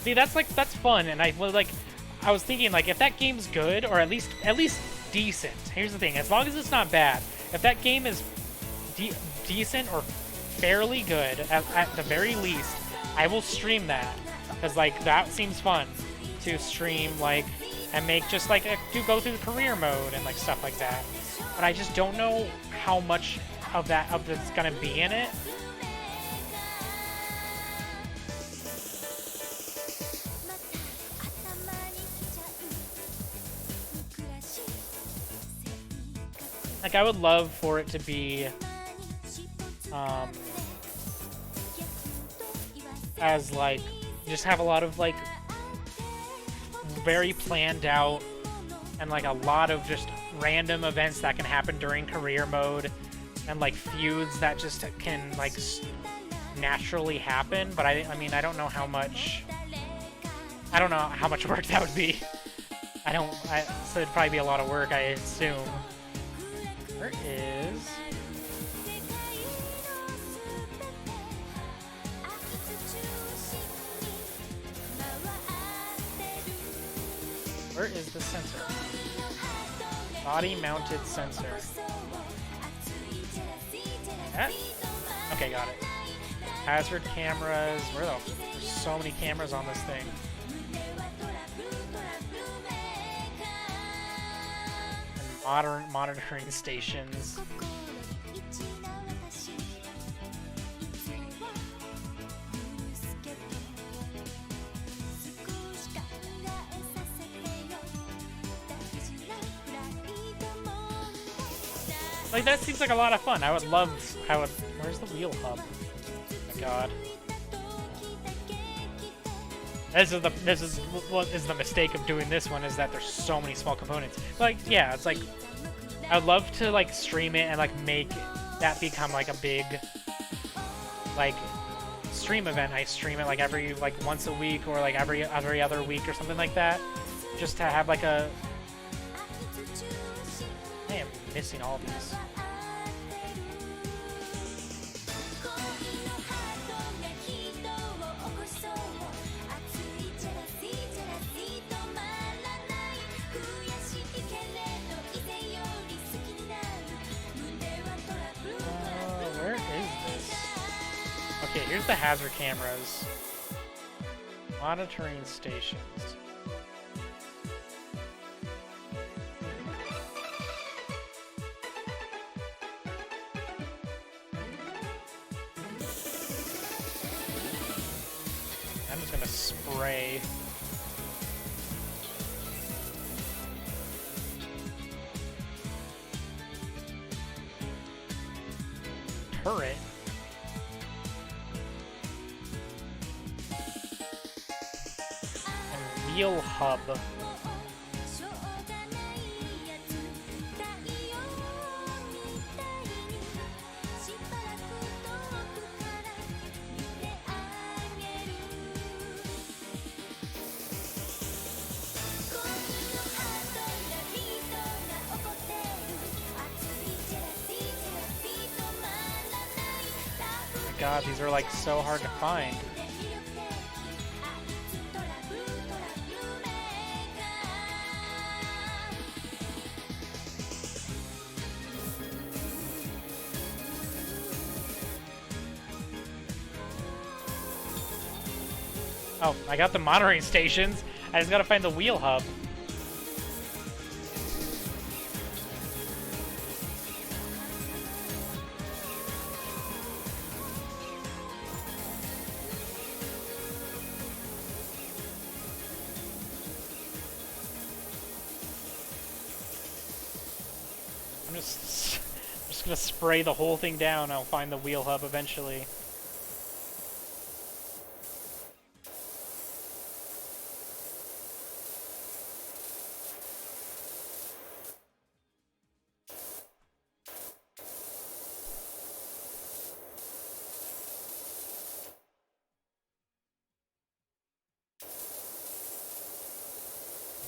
S1: see, that's fun, and I was thinking, like, if that game's good, or at least decent. Here's the thing: as long as it's not bad, if that game is decent or fairly good, at the very least, I will stream that, because like that seems fun to stream, like, and make just like go through the career mode and like stuff like that. But I just don't know how much of that's gonna be in it. Like, I would love for it to be, as, like, just have a lot of, like, very planned out and, like, a lot of just random events that can happen during career mode and, like, feuds that just can, like, naturally happen. But I mean, I don't know how much work that would be. So it'd probably be a lot of work, I assume. Where is... Where is the sensor? Body-mounted sensor. That? Okay, got it. Hazard cameras. Where the... There's so many cameras on this thing. And monitoring stations. Like, that seems like a lot of fun. I would love how it... Where's the wheel hub? Oh my god. This is what is the mistake of doing this one, is that there's so many small components. Like, yeah, it's like, I'd love to, like, stream it and, like, make that become, like, a big, like, stream event. I stream it, like, once a week, or, like, every other week or something like that. Just to have, like, a... I am missing all these. Where is this? Okay, here's the hazard cameras. Monitoring stations. I'm just gonna spray. Turret. And wheel hub. God, these are like so hard to find. Oh, I got the monitoring stations. I just gotta find the wheel hub. I'm just gonna spray the whole thing down. I'll find the wheel hub eventually.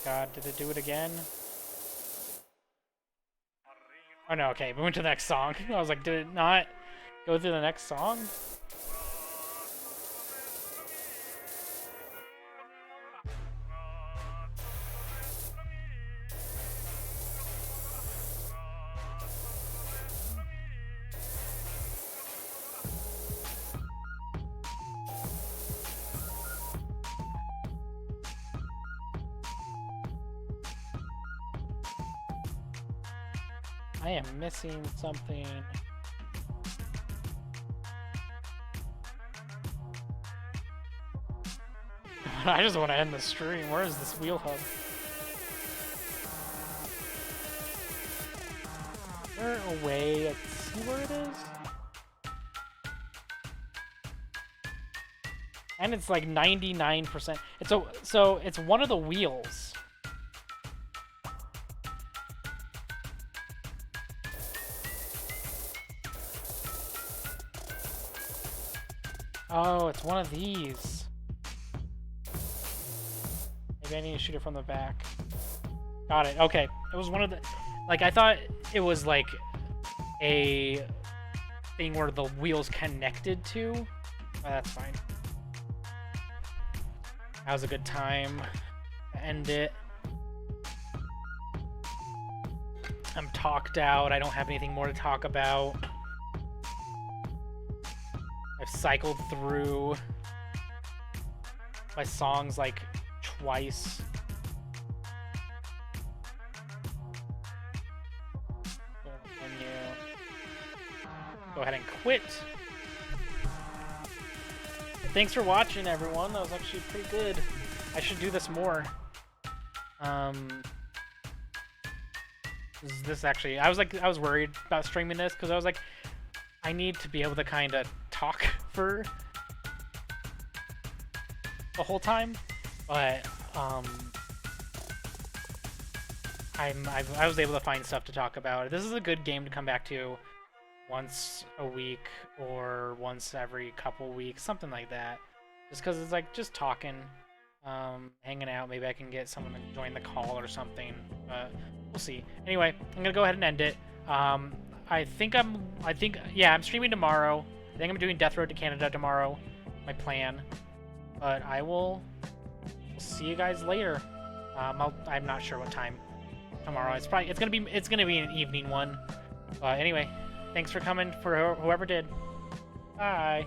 S1: God, did it do it again? Oh no, okay, we went to the next song. I was like, did it not go through the next song? I am missing something. I just want to end the stream. Where is this wheel hub? there a way I can see where it is? And it's like 99%. So it's one of the wheels. Oh, it's one of these. Maybe I need to shoot it from the back. Got it. Okay. It was one of the... Like, I thought it was like a thing where the wheels connected to. Oh, that's fine. That was a good time to end it. I'm talked out. I don't have anything more to talk about. I've cycled through my songs like twice. Go ahead and quit. Thanks for watching, everyone. That was actually pretty good. I should do this more. This actually, I was worried about streaming this because I was like, I need to be able to kind of talk for the whole time, but I was able to find stuff to talk about. This is a good game to come back to once a week or once every couple weeks, something like that. Just because it's like just talking, hanging out. Maybe I can get someone to join the call or something. We'll see. Anyway, I'm gonna go ahead and end it. Yeah, I'm streaming tomorrow. I think I'm doing Death Road to Canada tomorrow. My plan. But I will see you guys later. I'm not sure what time tomorrow. It's gonna be an evening one. Anyway, thanks for coming for whoever did. Bye.